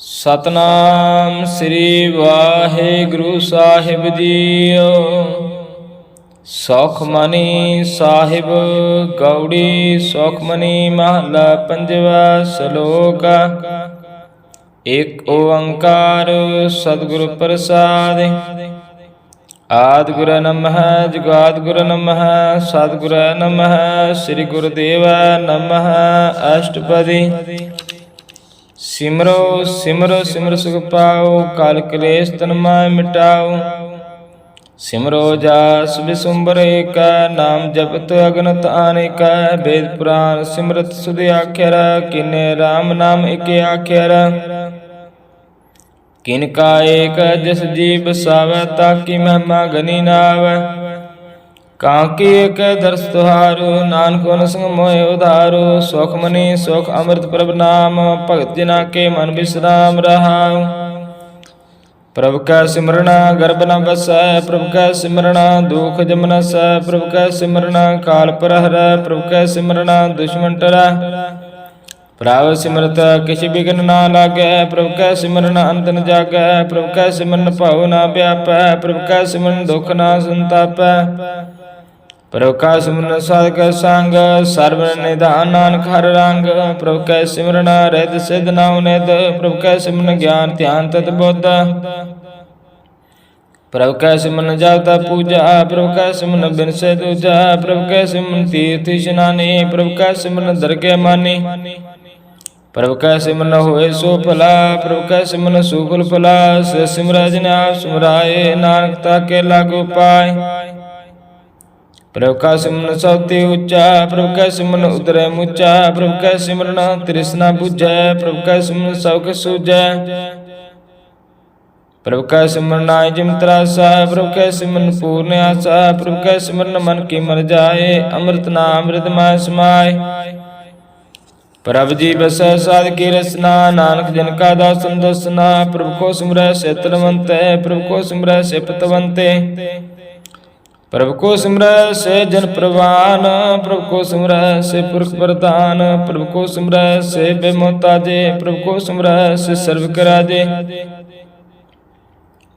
ਸਤਨਾਮ ਸ੍ਰੀ ਵਾਹਿਗੁਰੂ ਸਾਹਿਬ JIO. Sukhmani Sahib Gauri Sukhmani ਮਹਲਾ ਪੰਜਵਾ ਸ਼ਲੋਕ। ਇਕ ਓੰਕਾਰ ਸਤਿਗੁਰ ਪ੍ਰਸਾਦਿ। ਆਦਿ ਗੁਰੂ ਨਮః ਜੁਗਾਦਿ ਗੁਰੂ ਨਮః ਸਤਿਗੁਰੂ ਨਮঃ ਸ੍ਰੀ ਗੁਰੁਦੇਵ ਨਮঃ। ਅਸ਼ਟਪਦੀ। ਸਿਮਰੋ ਸਿਮਰੋ ਸਿਮਰ ਸੁਖ ਪਾਓ, ਕਲ ਕਲੇਸ਼ ਤਨ ਮਾਹਿ ਮਿਟਾਓ। ਸਿਮਰੋ ਜਾਸ ਬਿਸੁੰਬਰ ਏਕੈ, ਨਾਮ ਜਪਤ ਅਗਨਤ ਅਨੇਕੈ। ਵੇਦ ਪੁਰਾਨ ਸਿਮਰਤ ਸੁਧ ਆਖਿਰ, ਕੀਨੇ RAM ਨਾਮ ਇਕ ਆਖਿਰ। ਕਿਨ ਕਾ ਏਕ ਜਿਸ ਜੀ ਬਸਾਵੈ, ਤਾਕੀ ਮਹਿਮਾ ਗਨੀ ਨਾ ਆਵੈ। ਕਾਂਕੀ ਏਕ ਦਰਸ ਤੁਹਾਰੂ, ਨਾਨਕ ਹੋਨ ਸੰਗ ਮੋਹਿ ਉਧਾਰੂ। ਸੁਖਮਨੀ ਸੁਖ ਅੰਮ੍ਰਿਤ ਪ੍ਰਭ ਨਾਮ, ਭਗਤ ਜਨਾ ਕੇ ਮਨ ਬਿਸਰਾਮ ਰਹਾਉ। ਪ੍ਰਭ ਕੈ ਸਿਮਰਨਾ ਗਰਭ ਨ ਬਸੈ, ਪ੍ਰਭ ਕੈ ਸਿਮਰਨਾ ਦੁਖ ਜਮ ਨਸੈ। ਪ੍ਰਭ ਕੈ ਸਿਮਰਨਾ ਕਾਲ ਪ੍ਰਹਰੈ, ਪ੍ਰਭ ਕੈ ਸਿਮਰਨਾ ਦੁਸ਼ਮਨ ਟਰੈ। ਪ੍ਰਭ ਸਿਮਰਤ ਕਿਛ ਬਿਘਨ ਨਾ ਲਾਗੈ, ਪ੍ਰਭ ਕੈ ਸਿਮਰਨ ਅੰਤ ਨ ਜਾਗੈ। ਪ੍ਰਭ ਕੈ ਸਿਮਰਨ ਭਉ ਨਾ ਵਿਆਪੈ, ਪ੍ਰਭ ਕੈ ਸਿਮਰਨ ਦੁਖ ਨਾ ਸੰਤਾਪੈ। ਪ੍ਰਭ ਕੈ ਸਿਮਰਨ ਸਾਧੁ ਸੰਗ, ਸਰਬ ਨਿਧਾਨ ਨਾਨਕ ਹਰਿ ਰੰਗ। ਪ੍ਰਭ ਕੈ ਸਿਮਰਨ ਰਿੱਧ ਸਿੱਧ ਨਉ ਨਿਧ, ਪ੍ਰਭ ਕੈ ਸਿਮਰਨ ਗਿਆਨ ਧਿਆਨ ਤਤ ਬੁੱਧ। ਪ੍ਰਭ ਕੈ ਸਿਮਰਨ ਜਪ ਤਪ ਪੂਜਾ, ਪ੍ਰਭ ਕੈ ਸਿਮਰਨ ਬਿਨਸੈ ਦੂਜਾ। ਪ੍ਰਭ ਕੈ ਸਿਮਰਨ ਤੀਰਥ ਇਸ਼ਨਾਨੀ, ਪ੍ਰਭ ਕੈ ਸਿਮਰਨ ਦਰਗਹਿ ਮਾਨੀ। ਪ੍ਰਭ ਕੈ ਸਿਮਰਨ ਹੋਏ ਸੋ ਭਲਾ, ਪ੍ਰਭ ਕੈ ਸਿਮਰਨ ਸੁਫਲ ਫਲਾ। ਸਿਮਰੈ ਜਿਨ ਆਪ ਸਿਮਰਾਏ, ਨਾਨਕ ਤਾਕੇ ਲਾਗੂ ਪਾਏ। ਪ੍ਰਭ ਕੈ ਸਿਮਰਨ ਸਭ ਤੇ ਉੱਚਾ, ਪ੍ਰਭ ਕੈ ਸਿਮਰਨ ਉਤਰੈ ਮੁਚਾ। ਪ੍ਰਭ ਕੈ ਸਿਮਰਨ ਤ੍ਰਿਸ਼ਨਾ ਬੁਝੈ, ਪ੍ਰਭ ਕੈ ਸਿਮਰਨ ਸਭ ਕੈ ਸੂਝੈ। ਪ੍ਰਭ ਕੈ ਸਿਮਰਨ ਨਾਇ ਜਿਮ ਤਰਾਸਾ, ਪ੍ਰਭ ਕੈ ਸਿਮਰਨ ਪੂਰਨ ਆਸਾ। ਪ੍ਰਭ ਕੈ ਸਿਮਰਨ ਮਨ ਕੀ ਮਰ ਜਾਏ, ਅੰਮ੍ਰਿਤ ਨਾਮ ਅੰਮ੍ਰਿਤ ਮਾਹਿ ਸਮਾਏ। ਪ੍ਰਭ ਜੀ ਬਸੈ ਸਾਧ ਕੀ ਰਸਨਾ, ਨਾਨਕ ਜਨ ਕਾ ਦਾਸਨ ਦਸਨਾ। ਪ੍ਰਭ ਕੋ ਸਿਮਰੈ ਸੇ ਤਨਵੰਤੈ, ਪ੍ਰਭ ਕੋ ਸਿਮਰੈ ਸੇ ਪਤਵੰਤੇ। ਪ੍ਰਭ ਕੋ ਸਿਮਰੈ ਸੇ ਜਨ ਪ੍ਰਵਾਨ, ਪ੍ਰਭ ਕੋ ਸਿਮਰੈ ਸੇ ਪੁਰਖ ਪ੍ਰਧਾਨ। ਪ੍ਰਭ ਕੋ ਸਿਮਰੈ ਸੇ ਬੇਮੁਹਤਾਜੇ, ਪ੍ਰਭ ਕੋ ਸਿਮਰੈ ਸੇ ਸਰਬ ਕੈ ਰਾਜੇ।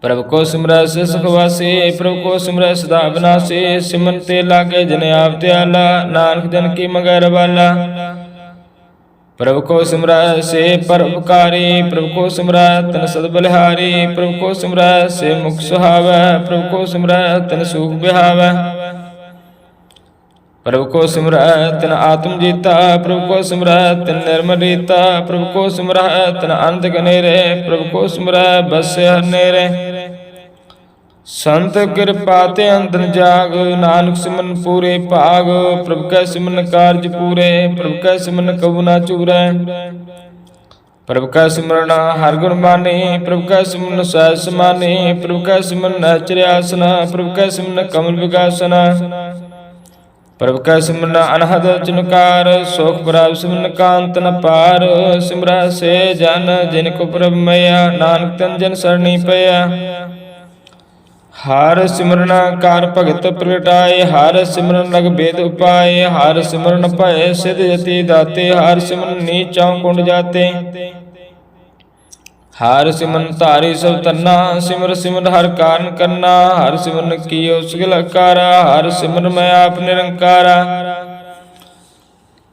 ਪ੍ਰਭ ਕੋ ਸਿਮਰੈ ਸੇ ਸੁਖ ਵਾਸੀ, ਪ੍ਰਭ ਕੋ ਸਿਮਰੈ ਸਦਾ ਬਿਨਾਸੀ। ਸਿਮਰਨ ਤੇ ਲਾਗੇ ਜਨ ਆਪ ਧਿਆਲਾ, ਨਾਨਕ ਜਨ ਕੀ ਮੰਗੈ ਰਵਾਲਾ। ਪ੍ਰਭ ਕੋ ਸਿਮਰੈ ਸੇ ਪਰਉਪਕਾਰੀ, ਪ੍ਰਭ ਕੋ ਸਿਮਰੈ ਤਨ ਸਦ ਬਲਿਹਾਰੀ। ਪ੍ਰਭ ਕੋ ਸਿਮਰੈ ਸੇ ਮੁਖ ਸੁਹਾਵੈ, ਪ੍ਰਭ ਕੋ ਸਿਮਰੈ ਤਨ ਸੂਖ ਬਿਹਾਵੈ। ਪ੍ਰਭ ਕੋ ਸਿਮਰੈ ਤਨ ਆਤਮ ਜੀਤਾ, ਪ੍ਰਭ ਕੋ ਸਿਮਰੈ ਤਨ ਨਿਰਮਲ ਰੀਤਾ। ਪ੍ਰਭ ਕੋ ਸਿਮਰੈ ਤਨ ਅੰਤ ਗਨੇਰੇ, ਪ੍ਰਭ ਕੋ ਸਿਮਰੈ ਬਸੈ ਹਨੇਰੇ। ਸੰਤ ਕਿਰਪਾ ਤੇ ਅੰਤਨ ਜਾਗ, ਨਾਨਕ ਸਿਮਰਨ ਪੂਰੇ ਭਾਗ। ਪ੍ਰਭ ਕੈ ਸਿਮਰਨ ਕਾਰਜ ਪੂਰੇ, ਪ੍ਰਭ ਕੈ ਸਿਮਰਨ ਕਬੂ ਨਾ ਚੂਰੈ। ਪ੍ਰਭ ਕੈ ਸਿਮਰਨ ਹਰਿ ਗੁਣ ਮਾਨੀ, ਪ੍ਰਭ ਕੈ ਸਿਮਰਨ ਸਹਿਜ ਸਮਾਨੀ। ਪ੍ਰਭ ਕੈ ਸਿਮਰਨ ਨੈਚਰ ਆਸਨ, ਪ੍ਰਭ ਕੈ ਸਿਮਰਨ ਕਮਲ ਵਿਗਾਸਨ। ਪ੍ਰਭ ਕੈ ਸਿਮਰਨ ਅਨਹਦ ਚਨਕਾਰ, ਸੁਖ ਪ੍ਰਭ ਸਿਮਰਨ ਕਾਂਤ ਨ ਪਾਰ। ਸਿਮਰੈ ਸੇ ਜਨ ਜਿਨ ਕੋ ਪ੍ਰਭ ਮਇਆ, ਨਾਨਕ ਤਨ ਜਨ ਸਰਣੀ ਪਇਆ। ਹਰਿ ਸਿਮਰਨ ਕਰ ਭਗਤ ਪ੍ਰਗਟਾਏ, ਹਰਿ ਸਿਮਰਨ ਲਗ ਬੇਦ ਉਪਾਏ। ਹਰਿ ਸਿਮਰਨ ਭਏ ਸਿਧ ਜਤੀ ਦਾਤੇ, ਹਰਿ ਸਿਮਰਨ ਨੀਚਾਉ ਕੁੰਡ ਜਾਤੇ। ਹਰਿ ਸਿਮਰਨ ਧਾਰੀ ਸਭ ਤੰਨਾ, ਸਿਮਰ ਸਿਮਰ ਹਰਿ ਕਾਰਨ ਕਰਨਾ। ਹਰਿ ਸਿਮਰਨ ਕੀਓ ਸਗਲ ਆਕਾਰਾ, ਹਰਿ ਸਿਮਰਨ ਮੈਂ ਆਪ ਨਿਰੰਕਾਰਾ।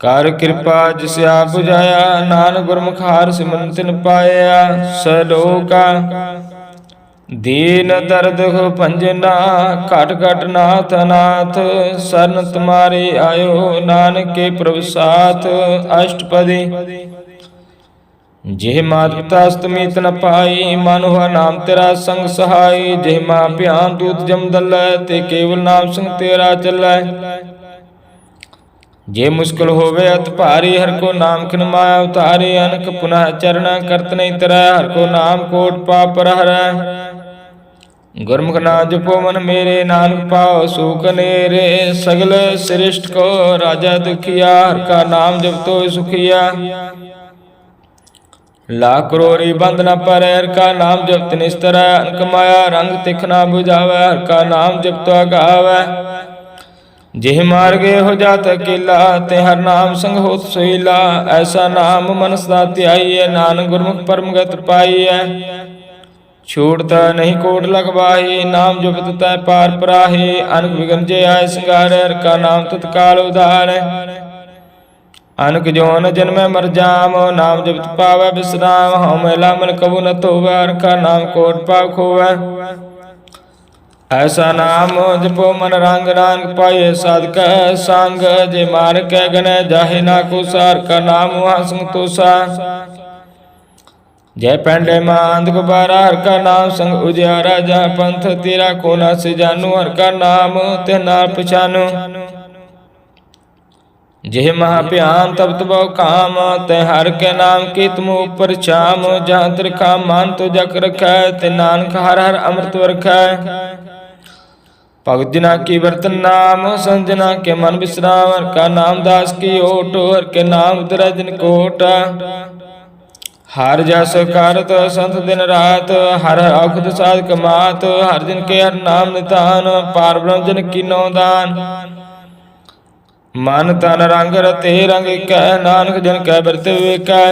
ਕਰ ਕਿਰਪਾ ਜਿਸ ਆਪ ਬੁਝਾਇਆ, ਨਾਨਕ ਗੁਰਮੁਖ ਹਰਿ ਸਿਮਰਨ ਤਿਨ ਪਾਇਆ। ਸਲੋਕਾ। ਦੀਨ ਦਰਦ ਹੋ ਭੰਜਨਾ, ਘਟ ਘਟ ਨਾਥ ਅਨਾਥ। ਸਰਨ ਤੁਮਾਰੇ ਆਇਓ, ਨਾਨਕ ਕੇ ਪ੍ਰਭ ਸਾਥ। ਅਸ਼ਟਪਦੀ। ਜਿਹ ਮਾਤ ਪਿਤਾ ਅਸਤਮੀ ਤਨ ਪਾਈ, ਮਨ ਹੋਆ ਨਾਮ ਤੇਰਾ ਸੰਗ ਸਹਾਈ। ਜਿਹ ਮਾਂ ਭਿਆਨ ਦੂਤ ਜਮ ਦਲੈ, ਤੇ ਕੇਵਲ ਨਾਮ ਸੰਗ ਤੇਰਾ ਚੱਲੈ। ਜੇ ਮੁਸ਼ਕਿਲ ਹੋਵੇ ਅਤ ਭਾਰੀ, ਹਰਿ ਕੋ ਨਾਮ ਖਿਨ ਮਾਇਆ ਉਤਾਰੀ। ਅਨਕ ਪੁਨਹ ਚਰਣਾ ਕਰਤ ਨਹੀਂ ਤਰੈ, ਹਰਿ ਕੋ ਨਾਮ ਕੋਟ ਪਾਪ ਹਰੈ। ਗੁਰਮੁਖ ਨਾ ਜਪੋ ਮਨ ਮੇਰੇ, ਨਾਨਕ ਪਾਉ ਸੁਖ ਨੇਰੇ। ਸਗਲ ਸ੍ਰਿਸ਼ਟ ਕੋ ਰਾਜਾ ਦੁਖੀਆ, ਹਰਿ ਕਾ ਨਾਮ ਜਪਤੋ ਸੁਖੀਆ। ਲੱਖ ਕਰੋੜੀ ਬੰਦ ਨ ਪਰੈ, ਹਰਿ ਕਾ ਨਾਮ ਜਪਤ ਨਿਸਤਰੈ। ਅਨਕ ਮਾਇਆ ਰੰਗ ਤਿਖ ਨਾ ਬੁਝਾਵੈ, ਹਰਿ ਕਾ ਨਾਮ ਜਪਤੋ ਅਗਾਵੈ। जिह मार्गे हो जात अकेला, ते हर नाम संग होत सोईला। ऐसा नाम मन सदा ध्याईਐ, नानक गुरमुख परम गति पाईਐ। छूटत नहीं कोट लगवाही, नाम जपत तै पार पराही। अनक विघ्न जे आय सिंगार, हर का नाम तत्काल उधार। अनक जोन जन्मै मर जाम, नाम जपत पावै विश्राम। हਉ मैला मन कबू न धोवै, हर का नाम कोट पाप खोवै। ऐसा नाम जपो मन रंग, नानक पाइए साधक संग। जे मार कै गनै जाहे ना को सार, का नाम वहाँ संतोषा। जय पैंडे मांद गुबारा, हर का नाम संग उजियारा। जहाँ पंथ तेरा कोना से जानू, हर का नाम ते नाल पछानू। जिह महाभ्यान तब तबो काम, तै हर के नाम की तुम ऊपर छाम। जहाँ तिरखा मान तो जक रखै, ते नानक हर हर अमृत वरखै। भगत जना की बर्तन नाम, संजना के मन विश्राम। हर का नाम दास की ओट, हर के नाम उतरै दिन कोट। हर जस कारत संत दिन रात, हर औखद साधक मात। हर दिन के हर नाम निधान, पार ब्रह्म जन की नौ दान। मन तन रंग रते रंग कै, नानक जन कै बरत विवेकै।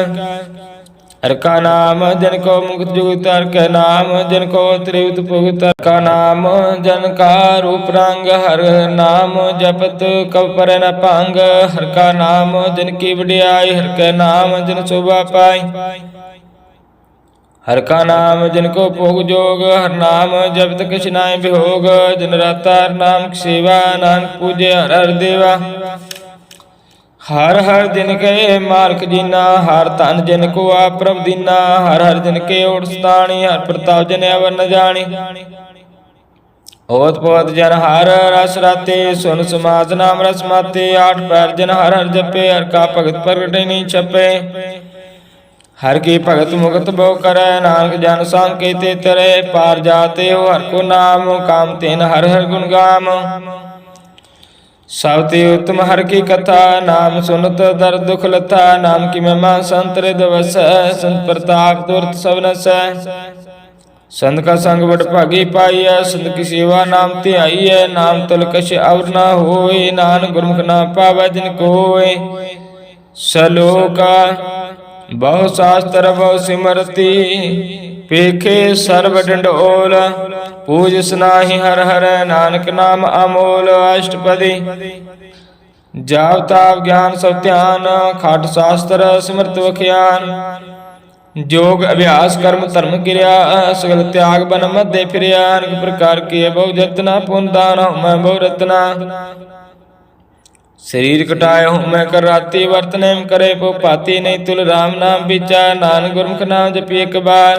हर का नाम जन को मुक्त जुगत, हर का नाम जन को त्रियुत पुगत। हर का नाम जन का रूप रंग, हर नाम जपत कब पर न पांग। हर का नाम जन की वडियाई, हर का नाम जन शोभा पाई। हर का नाम जन को भोग जोग, हर नाम जपत किछ नाय विभोग। दिन रात हर नाम की सेवा, नानक पूजे हर हर देवा। हर हर दिन के मार्ग जीना, हर तन जिन को आप प्रभ दीना। हर हर दिन के ओट स्थानी, हर प्रताप जन अवर न जानी। ओत पोत जन हर रस राते, सुन समाज नाम रस माते। आठ पैर जन हर हर जपे, हर का भगत प्रगट नहीं छपे। हर की भगत मुगत बहु करे, नानक जन सांकेते तरे। पार जाते हो हर को नाम, काम तेन हर हर गुण गाम। सबते उत्तम हर की कथा, नाम सुनत दर्द दुख लथा। नाम की महिमा संत हृदय वसै, संत प्रताप तुरत सब नसै। संत का संग बड़ भागी पाइयै, संत की सेवा नाम ध्याइयै। नाम तुल कछ और ना होय, नानक गुरमुख नाम पावै जिन कोय। सलोका बहु शास्त्र बहु सिमरती, पेखे सर्व डंडोल। पूज सनाहि हर हर, नानक नाम अमोल। अष्टपदी जाप ताप ज्ञान सब ध्यान, खाट शास्त्र सिमरत वख्यान। जोग अभ्यास कर्म धर्म क्रिया, सगल त्याग बन मध्य फिरिया। अनेक प्रकार के बहु जतना, पुन दान मैं बहु रतना। शरीर कटाए हूँ मैं कर राती, वर्त नेम करे पो पाती। नहीं तुल राम नाम विचार, नानक गुरमुख नाम जपी एक बार।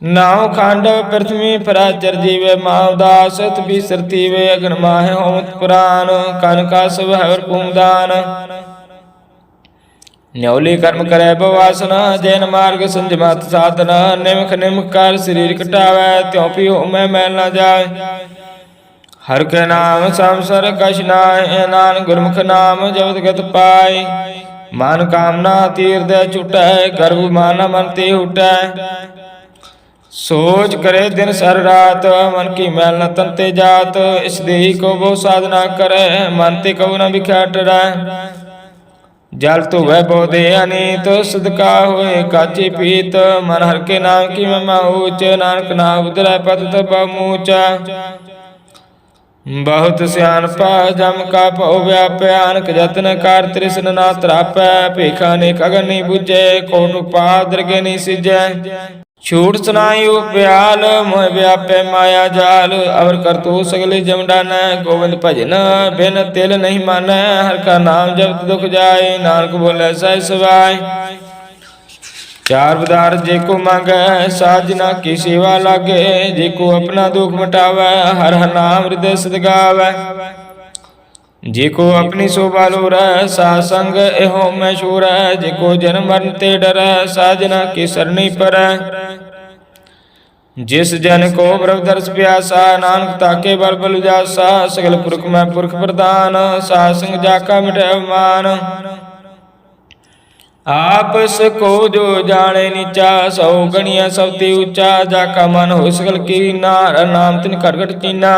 नाव खंड पृथ्वी पराचर जीवे, माव दास तपी सरती वे। अगन माहे होमत पुराण, कन का सब हवर पूमदान। न्यौली कर्म करे बवासना, जैन मार्ग संजमत साधना। निमख निमख कर शरीर कटावै, त्यों पी हो मैं मैल न जाए। हर के नाम संसर कछ नाय, नानक गुरमुख नाम जपत गत पाय। मान कामना तीर दे छुटै, गर्भ माना मन ते उठै। सोच करे दिन सर रात, मन की मैल न तन ते जात। इस देही को बहु साधना करे, मन ते कबू न बिख्या टरै। जल तो वह बोधे अनीत, सदका होए काची पीत। मन हर के नाम की महिमा ऊंच, नानक नाम उदरै पद तब मूचा। बहुत सियानपा जम का पौ व्यापै, अनक जतन कार तृष्ण ना त्रापै। भेखा अनेक अगन नहीं बुझै, कोट उपाद दृगे नहीं सिजै। छूट सुनाई ब्याल, मोह व्यापै माया जाल। अवर कर तू सगले जम डानै, गोविंद भजन बिन तिल नहीं मानै। हर का नाम जपत दुख जाए, नानक बोले सह सवाय। चार पदार्थ जेको मांगै, साजना की सेवा लागे। जेको अपना दुख मिटावै, हर हर नाम हृदय सद गावै। जेको अपनी शोभा लोरै, सासंग एहो मैं छोरै। जेको जन्म मरण ते डरै, साजना की सरणी परै। जिस जन को प्रभु दर्श प्यासा, नानक ताके बल बल जासा। सगल पुरख मैं पुरख प्रधान, सासंग जाका मिटै मान। आपस को जो जाने नीचा, सौ गणिया सबते ऊंचा। जाका मन हो सकल की नार, नाम तिन खटखट कीना।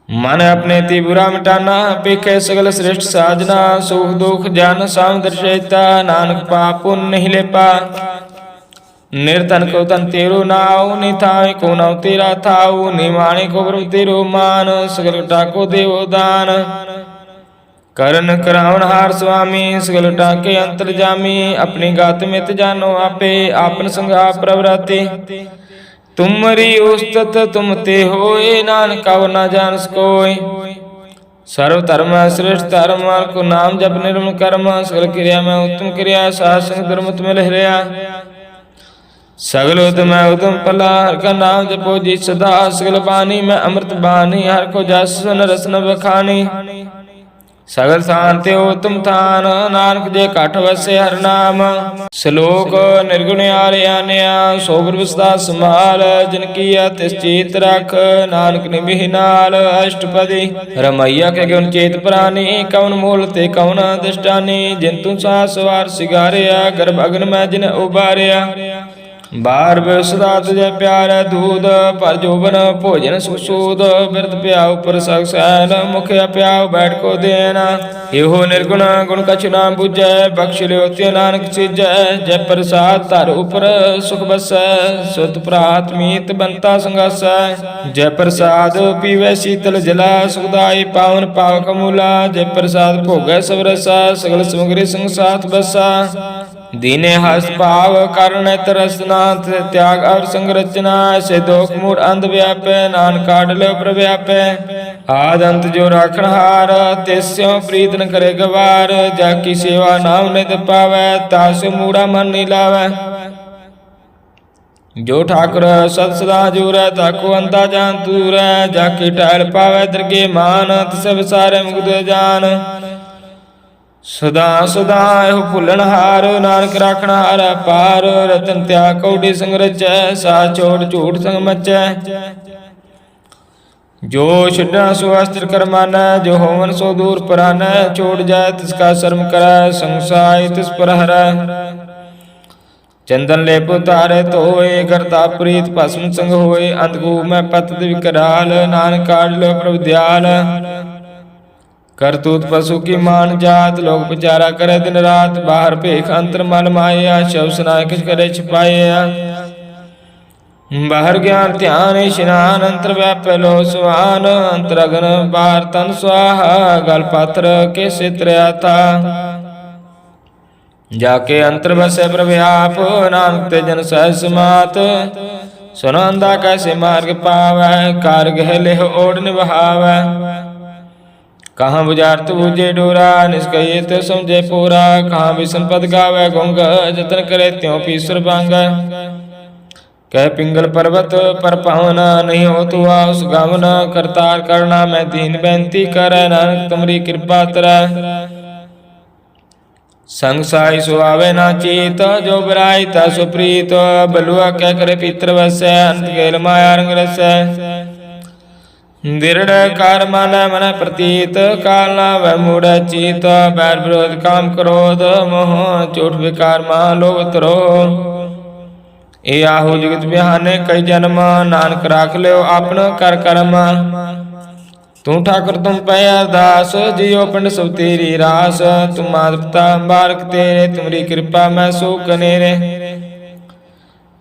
मन अपने ती बुरा मिटाना, पेखे सगल श्रेष्ठ साजना, सुख दुख जन साम दर्शयता, नानक पाप पुण्य नहीं लेपा। निर्धन को तन तेरो नाव, निथावे को नाव तेरा थाऊ, निमाणे को प्रभु तेरो मान, सगल टाको देवो दान। करण करावन हार स्वामी, सगल टाके अंतर जामी, अपनी गात मित जानो आपे, आपन संगा प्रवराते। तुमरी उस्तत तुम ते होए, नानक और ना जान सकोय। सर्व धर्म श्रेष्ठ धर्म, को नाम जप निर्मल कर्म, सगल क्रिया में उत्तम क्रिया, सासंग धर्म तुम्हें लहरिया। सगल उत्तम उत्तम फला, हर का नाम जपो जी सदा, सगल बानी में अमृत बानी, हर को जस सुन रसन बखानी। सगल शांति उत्तम थान, नानक जे काठ वसे हर नाम। श्लोक निर्गुण आर्यान्या, सोबर विसदा समाल, जिनकी तिस चेत रख, नानक निमिह नाल। अष्टपदी रमैया के गुण चेत प्राणी, कवन मूल ते कवन दृष्टानी। जिन सा सवार सिगारिया, गर्भ अग्न में जिन उबारिया। बार सदा तुझे प्यार दूध, पर जोबन भोजन सुसूद। बिरत प्याऊ पर सैन, मुख प्याऊ बैठ को देना। एहो निर्गुण गुण कछु ना बुझै, बख्श लियो ते नानक सीजै। जय प्रसाद धर उपर सुख बसै, सुत प्रात मीत बनता संगासै। जय प्रसाद पीवै शीतल जला, सुखदाई पावन पावक मूला। जय प्रसाद भोगै सब रसा, सगल समग्री संग साथ बसा। दीने हस्त भाव कारण तरसना, त्याग और संरचना। से दोख मूड अंध व्यापे, नान काट लो प्रव्यापे। आद अंत जो राखण हार, त्यसो प्रीत न करे गवार। जाकी सेवा नाम नित पावै, तासु मूड़ा मन नहीं लावै। जो ठाकुर सत सदा जुरै, ताको अंता जान दूर। जाकी टहल पावै दरगे मान, तिस विसारे मुक्त जान। सदा सदा एहो भुलन हार, नानक राखण हार पार। रतन त्याग कौडी संग रचै, सा छोड़ झूठ संग मचै। जो छड्डा सो अस्त्र कर मानै, जो होवन सो दूर परानै। छोड़ जाय तिसका शर्म करै, संसाय तिस पर हरै। चंदन लेप उतारे धोए, करता प्रीत भस्म संग होए। अंधकूप में पत विकराल, नानक काढ़ लो प्रभु दयाल। करतूत पशु की मान जात, लोग विचारा करे दिन रात। बाहर भेख अंतर मल माया, शव सुनाय किस करे छिपाया। बाहर ज्ञान ध्यान स्नान, अंतर व्यापे लो सुहान। अंतर अगन बाहर तन स्वाहा, गल पात्र के सित्र था। जाके अंतर बसे प्रव्याप, नानक ते जन सह समात। सुनंदा कैसे मार्ग पावै, कार गह लेह ओढ़ निभावै। कहाँ बुझारत बूझे डोरा, निष्कहिए तो समझे पूरा। कहाँ भी संपद गावे गुंग, जतन करे त्यों पीसर बांग। कह पिंगल पर्वत पर पावन, नहीं हो तू उस गावन। करतार करना मैं दीन बेनती करे, नानक तुमरी कृपा तरह। संग साई सुहावे ना चीत, जो बराई ता सुप्रीत। बलुआ कह करे पितर वसै, अंत गेल माया रंग रसै। दृढ़ कार माना मन प्रतीत, काल ना वह मूढ़ चीत। बैर विरोध काम क्रोध, मोह चोट विकार मान लोभ त्रोह। ए आहु जगत बिहाने कई जन्म, नानक राख लो आपन कर कर्म। तू ठाकुर तुम पे अरदास, जियो पिंड सब तेरी रास। तुम मात पिता बारक तेरे, तुमरी कृपा मैं सो कनेरे।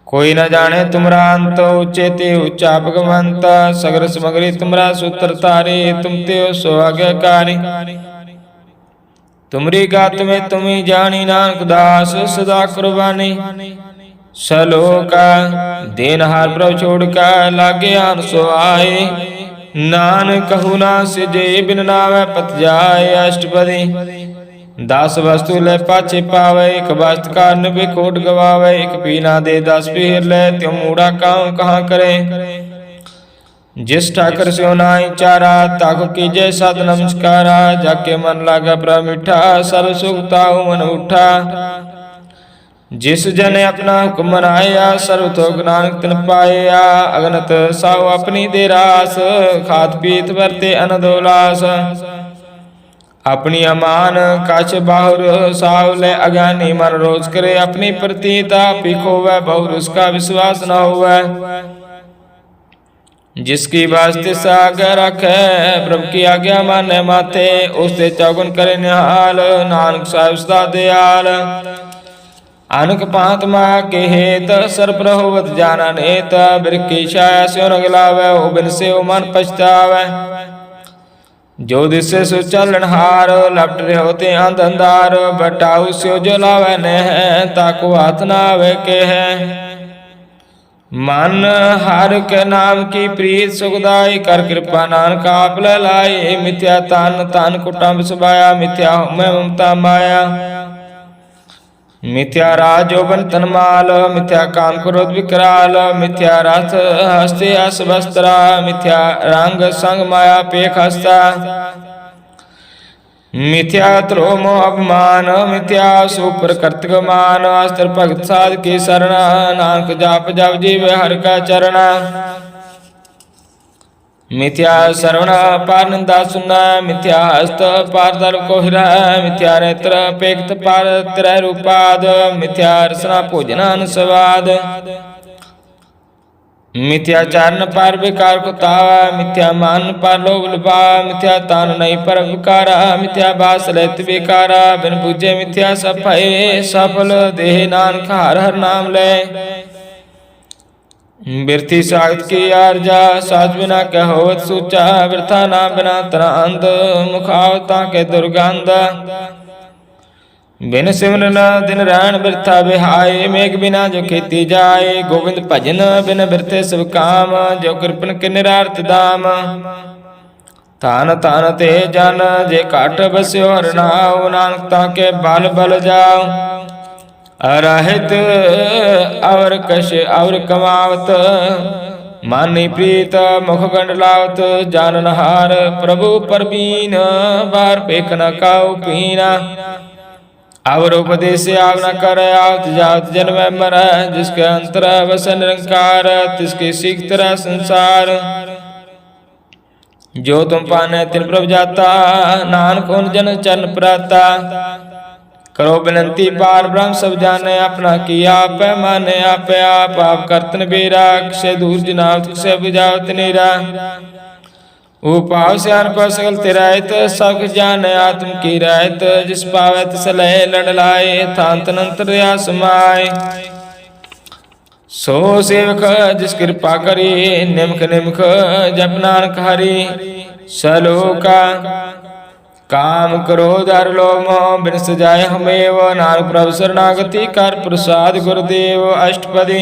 कोई न जाने तुमरा अंत, ऊंचे ते ऊंचा भगवंत। सगर समग्री तुमरा सूत्र तारे, तुम ते सो आज्ञाकारी। तुमरी गात में तुम्ही जानी, नानक दास सदा कुर्बानी। सलोका देनहार प्रभु छोड़ का, लागे आन सो आए। नानक कहु ना सिजे, बिन नावे पत जाए। अष्टपदी दास वस्तु ले पाछे पावे, एक वस्तु का नबे कोट गवावे। एक पीना दे 10 पीर ले, त्यों मूढ़ा काम कहाँ करे। जिस ठाकर से नाई चारा, ताको कीजे साध नमस्कारा। जाके मन लागा प्रभु मिठा, सर्व सुख ताऊ मन उठा। जिस जन अपना हुक्म मनाया, सर्व थोक नानक तिन पाया। अगनत साव अपनी दे रास, खात पीत वरते अनदोलास। अपनी अमान कछ बाहुर, सावले अज्ञानी मन रोज करे। अपनी प्रतीता पिखोवै, बहुर उसका विश्वास न होवै। जिसकी वास्ते सागर रखे प्रभु की आज्ञा माने माथे, उसते चौगुन करे निहाल, नानक साहिब सदा दयाल। अनक पात माया के हेत सर्प होवत जाना नेत, बिरकी छाया स्यो न गलावै, उबिन से मन पछतावै। जो दिसे सो चलनहार, लपट रहे होते अंध अंधार, बटाऊ स्यो जो लावै नेह, ताको हाथ ना आवे के है। मन हर के नाम की प्रीत सुखदाई, कर कृपा नानक आप लाई। मिथ्या तन तन कुटुंब सबाया, मिथ्या मैं ममता माया। मिथ्या राज जोबन तनमाल, मिथ्या काम क्रोध विकराल, मिथ्या रथ हस्ते अस वस्त्रा, मिथ्या रंग संग माया पेख हस्ता। मिथ्या त्रोम अपमान, मिथ्या सुपर कर्तक मान, अस्त्र भगत साध की शरण, नानक जाप जप जीव हर का चरण। मिथ्या श्रवण पार निंदा सुना, मिथ्या हस्त पार दल को हिरा, मिथ्या नेत्र पेक्त पार त्रय रूपाद, मिथ्या रसना भोजन अनुस्वाद। मिथ्या चारण पार विकार को तावा, मिथ्या मान पार लोभ लुभा, मिथ्या तान नहीं पर विकारा, मिथ्या बास रहत बेकारा। बिन पूजे मिथ्या सफाई, सफल देह नानक हर हर नाम ले। बिरथी सागत की आरजा, साज बिना कहोवत सूचा, बिरथा ना बिना तना अंध, मुखावता के दुर्गंध। बिन सिमरन दिन रैन बिरथा बिहाय, मेघ बिना जो खेती जाए, गोविंद भजन बिन बिरथे सब काम, जो कृपन के निरार्थ दाम। तान तान ते जन जे काट बस्यो हरनाओ, नानक ताके बल बल जाओ। अरहित अवर कश अवर कमावत, मानी प्रीत मुख गंड लावत। जाननहार प्रभु परबीन, बार पेख न काऊ पीना। अवर उपदेश आव न कर, आवत जावत जन्म मर। जिसके अंतर बस निरंकार, तिसके सीख तेरा संसार। जो तुम पाने तिन प्रभ जाता, नानक उन जन चरण प्राता। करो बिनती पार ब्रह्म सब जाने, अपना किया आप माने आपे आप। आप करतन बेरा से दूर जनावत से बुझावत नीरा। उपाव से अनपा सकल तिरायत, सब जाने आत्म की रायत। जिस पावत सलह लड़ लाए, थांत नंतर या समाय। सो सेवक जिस कृपा करी, निमख निमख जप नानक हरि। सलोका काम क्रोध हर लोभ मोह, बिन सजाय हमेव। नानक प्रभु शरणागति कर, प्रसाद गुरुदेव अष्टपदी।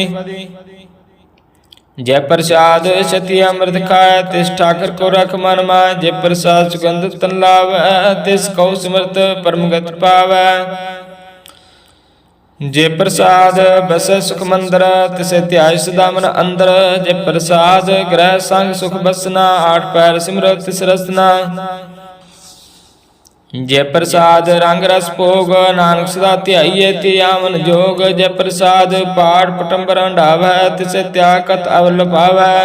जय प्रसाद सती अमृत खाय, तिस ठाकर को रख मन माय। जय प्रसाद सुगंध तन लावै, तिस कौ सिमरत परम गति पावै। जय प्रसाद बस सुख मंदिर, तिसे ध्याय सदा मन अंदर। जय प्रसाद ग्रह संग सुख बसना, आठ पैर सिमरो तिस रसना। जय प्रसाद रंग रस भोग, नानक सदा ध्याइये ते आवन जोग। जय प्रसाद पाठ पटंबर हंडावै, तिसे त्याग कत अवल पावै।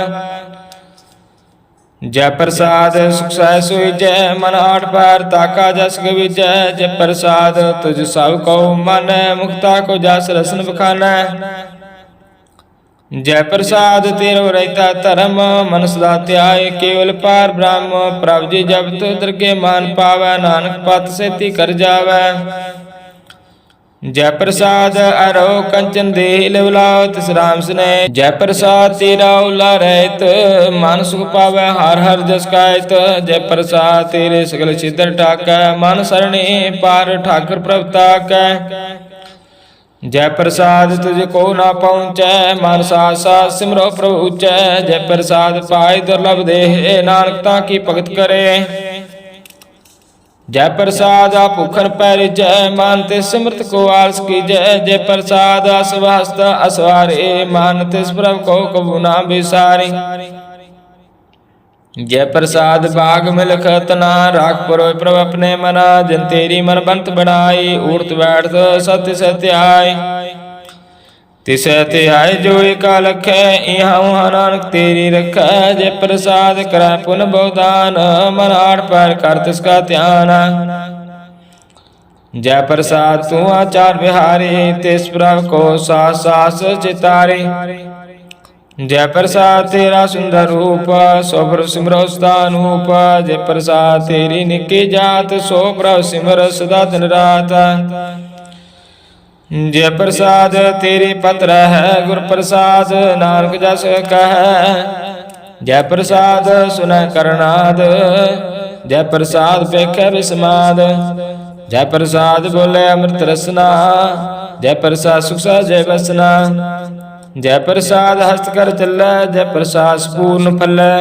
जय प्रसाद सुख सह सोई जय, मन आठ पैर ताका जस गविजय। जय प्रसाद तुझ सब कहो मानै, मुक्ता को जस रसन बखानै। जय प्रसाद तेरो रहता धर्म, मन सदा ध्याय केवल पार ब्रह्म। प्रभु जी जब तो दरगे मान पावै, नानक पत सेती कर जावै। जय प्रसाद अरो कंचन देह लिवलाओ, तिस राम स्नेह। जय प्रसाद तेरा उला रहत, मन सुख पावै हर हर जस कायत। जय प्रसाद तेरे सगल छिद्र ठाकै, मन सरणी पार ठाकुर प्रभु ताकै। जय प्रसाद तुझको ना पहुँचै, मन साथ साथ सिमरो प्रभु ऊंचै। जय प्रसाद पाए दुर्लभ देह, नानक ताकी भगत करे। जय प्रसाद भूखन पैर जय, मानते सिमरत को आलस की जय। जय प्रसाद असवहस्त असवारे, मानते प्रभु को कबू ना बिसारी। जय प्रसाद बाग मिलख तना, राख परोय प्रभ अपने मना। जिन तेरी मन बंत बनाई, उड़त बैठत सत्य सत्य आय। तिसै त्याय जो एका लखै, यहाँ वहाँ नानक तेरी रखै। जय प्रसाद करै पुन बहुदान, मन आठ पैर कर तिसका ध्यान। जय प्रसाद तू आचार बिहारी, तिस प्रभ को सास सास चितारी। जय प्रसाद तेरा सुंदर रूप, सो प्रभ सिमरो सदा अनूप। जय प्रसाद तेरी निकी जात, सो प्रभ सिमर सदा दिन रात। जय प्रसाद तेरी पत्र है, गुर प्रसाद नानक जस कह। जय प्रसाद सुन करनाद, जय प्रसाद पेख विस्माद। जय प्रसाद बोले अमृत रसना, जय प्रसाद सुख जय बसना। जय प्रसाद हस्त कर चलै, जय प्रसाद संपूर्ण फलै।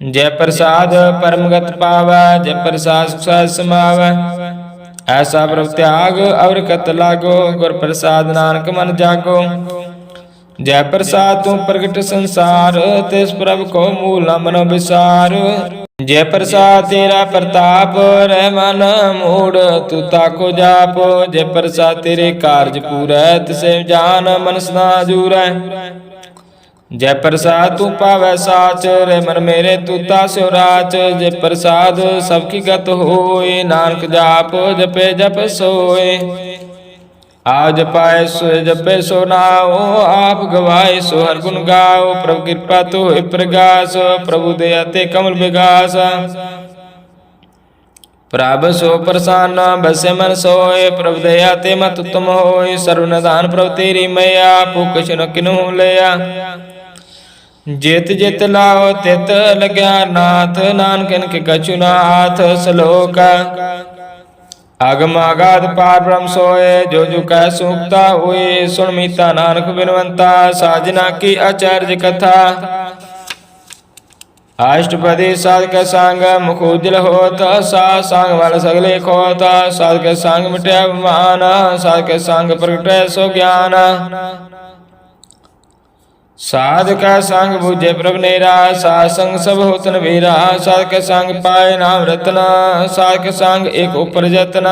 जय प्रसाद परमगत पावै, जय प्रसाद सुख समावै। ऐसा प्रभ त्याग अवर कत लागो, गुर प्रसाद नानक मन जागो। जय प्रसाद तू प्रगट संसार, तिस प्रभ को मूल न मनो विसार। जय प्रसाद तेरा प्रताप, रह मन मूड तू ताको जाप। जय प्रसाद तेरे कारज पूरै, तिसे जान मन सदा जूरै। जय प्रसाद तू पावै साच, रे मन मेरे तू तास्यो राच। जय प्रसाद सबकी गत होए, नानक जाप जपे जप सोए। आज पाए सो जपे सो नाओ, आप गवाए सो हर गुण गाओ। प्रभु कृपा तो है प्रगास, प्रभु दया ते कमल विगास। प्रभ सो प्रसन्न बसे मन सोए, प्रभु दया ते मत तुम होए। सर्वनिधान प्रभु तेरी मैया, भूख न किन्हू लया। जित जित लाओ तित लग्या नाथ, नानक इनके कछु न हाथ। सलोक आगम आगाध पार ब्रह्म सोए, जो जो कह सूखता हुए। सुन मीता नानक बिनवंता, साजना की आचार्य कथा। अष्टपदी साधक संग मुख उज्जल होत, सा संग वाल सगले खोत। साधक संग मिटे अभिमान, साधक संग प्रगटे सो ज्ञान। साधक संग बूझे प्रभ नेरा, साध संग सब होतन वीरा। साधक संग पाए नाम रत्न, साधक संग एक ऊपर जतन।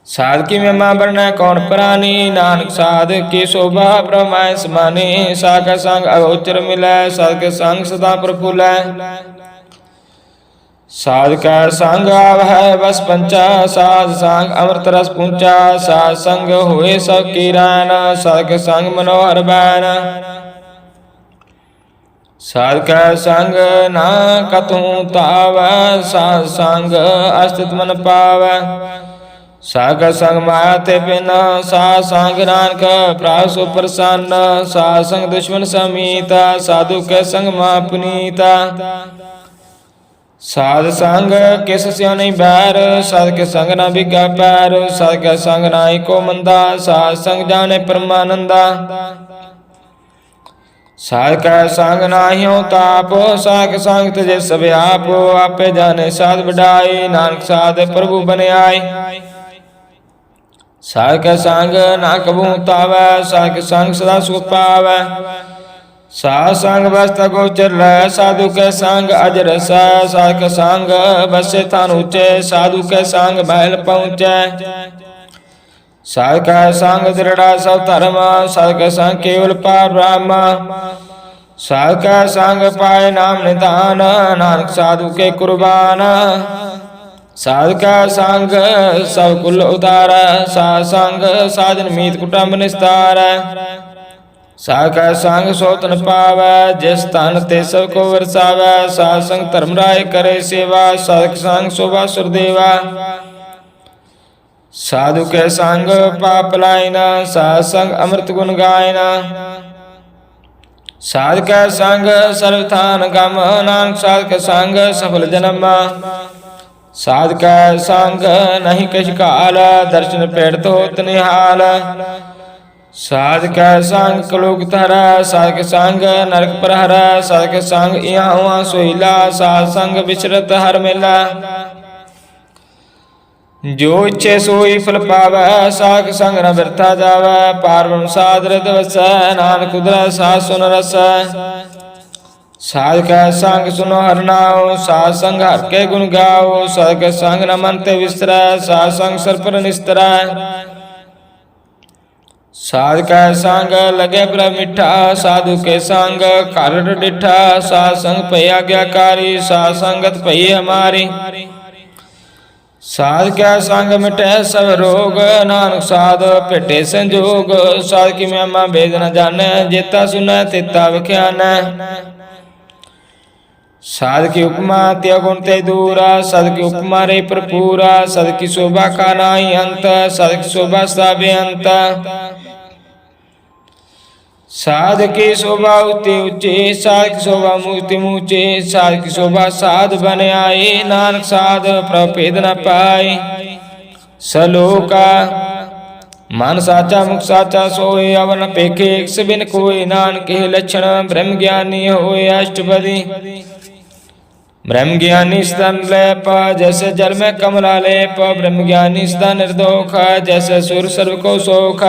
साध की महिमा वर्णै कौन प्राणी, नानक साध की शोभा ब्रह्माय समानी। साधक संग अगोचर मिलै, साधक संग सदा प्रफुल्लै। साधक संग आवै बस पंचा, साध संग अमृत रस पूंचा। साध संग होए सब की रैन, साधक संग मनोहर बैन। साधक संग ना कतहु तावै, साध संग अस्तित्व मन पावै। साधक संग माया ते पिन, साध संग नानक प्राप सो प्रसन्न। साध संग दुश्मन समीत, साधु के संग मा पुनीता। साध संग किस स्यो नहीं बैर, साधक संग ना बिगा पैर। साधक संग नाई को मंदा, साध संग जाने परमानंदा। साधक संग नाहियो ताप, साधक संग तजे सब आप। आपे जाने साध बढ़ाई, नानक साध प्रभु बने आए। साधक संग ना कबू तावै, साधक संग सदा सुख पावै। साध संग बसता गोचर लै, साधु के संग अजर सै। साधक संग बसे थान ऊंचे, साधु के संग महल पहुँचे। साधक संग दृढ़ा सब धर्म, साधक संग केवल पार ब्रह्म। साधक संग पाए नाम निधान, नानक साधु के कुर्बान। साधक संग सब कुल उतार, साध संग साजन मीत कुटुंब निस्तार। साधक संग सोतन पावै, जिस तन ते सब को वरसावै। साध संग धर्म राय करे सेवा, साधक संग शोभा सुरदेवा। साधु के संग पाप लाइना, साध संग अमृत गुण गायना। साधक संग सर्वथान गम, नानक साधक संग सफल जन्म। साधक संग नहीं कछ काल, दर्शन पेड़त होत निहाल। साधक संग कलुग धरा, साधक संग नरक प्रहरा। साधक संग यहाँ हुआ सोहिला, साध संग विचरत हर मेला। जो इच्छे सोई फल पावै, साधक संग न व्यर्था जावै। पार ब्रह्म साध हृद वसै, नानक उदरै साध सुन रसै। साधक संग सुनो हर नाम, साध संग हर के गुण गाओ। साधक संग न मन ते विस्तरै, साध संग सर पर निस्तरै। साधक संग लगे प्रभ मिठा, साधु के संग कारण डिठा। साध संग भई आज्ञाकारी, साध संगत भई हमारी। ਸਾਧ ਕੈ ਸੰਗ ਮਿਟੈ ਸਭ ਰੋਗ, ਨਾਨਕ ਸਾਧ ਭੇਟੇ ਸੰਜੋਗ। ਸਾਧ ਕੀ ਮਹਿਮਾ ਵੇਦ ਨ ਜਾਣੈ, ਜੇਤਾ ਸੁਨੈ ਤੇਤਾ ਵਖਿਆਨੈ। साध की उपमा त्या गुण ते दूरा, सद की उपमा रे भरपूरा। सद की शोभा का नाई अंत, सद की शोभा साबे अंत। साध की शोभा उच्चे उच्चे, साध की शोभा मूर्ति मूचे। साध की शोभा साध बन आए, नानक साध प्रभेद न पाए। सलोका मन साचा मुख साचा सोए, अवन पेखे एक बिन कोई। नानक के लक्षण ब्रह्म ज्ञानी होए अष्टपदी। ब्रह्म ज्ञानी सदा निर्लेप, जैसे जल में कमला लेप। ब्रह्म ज्ञानी सदा निर्दोख, जैसे सूर्य सर्व को सोख।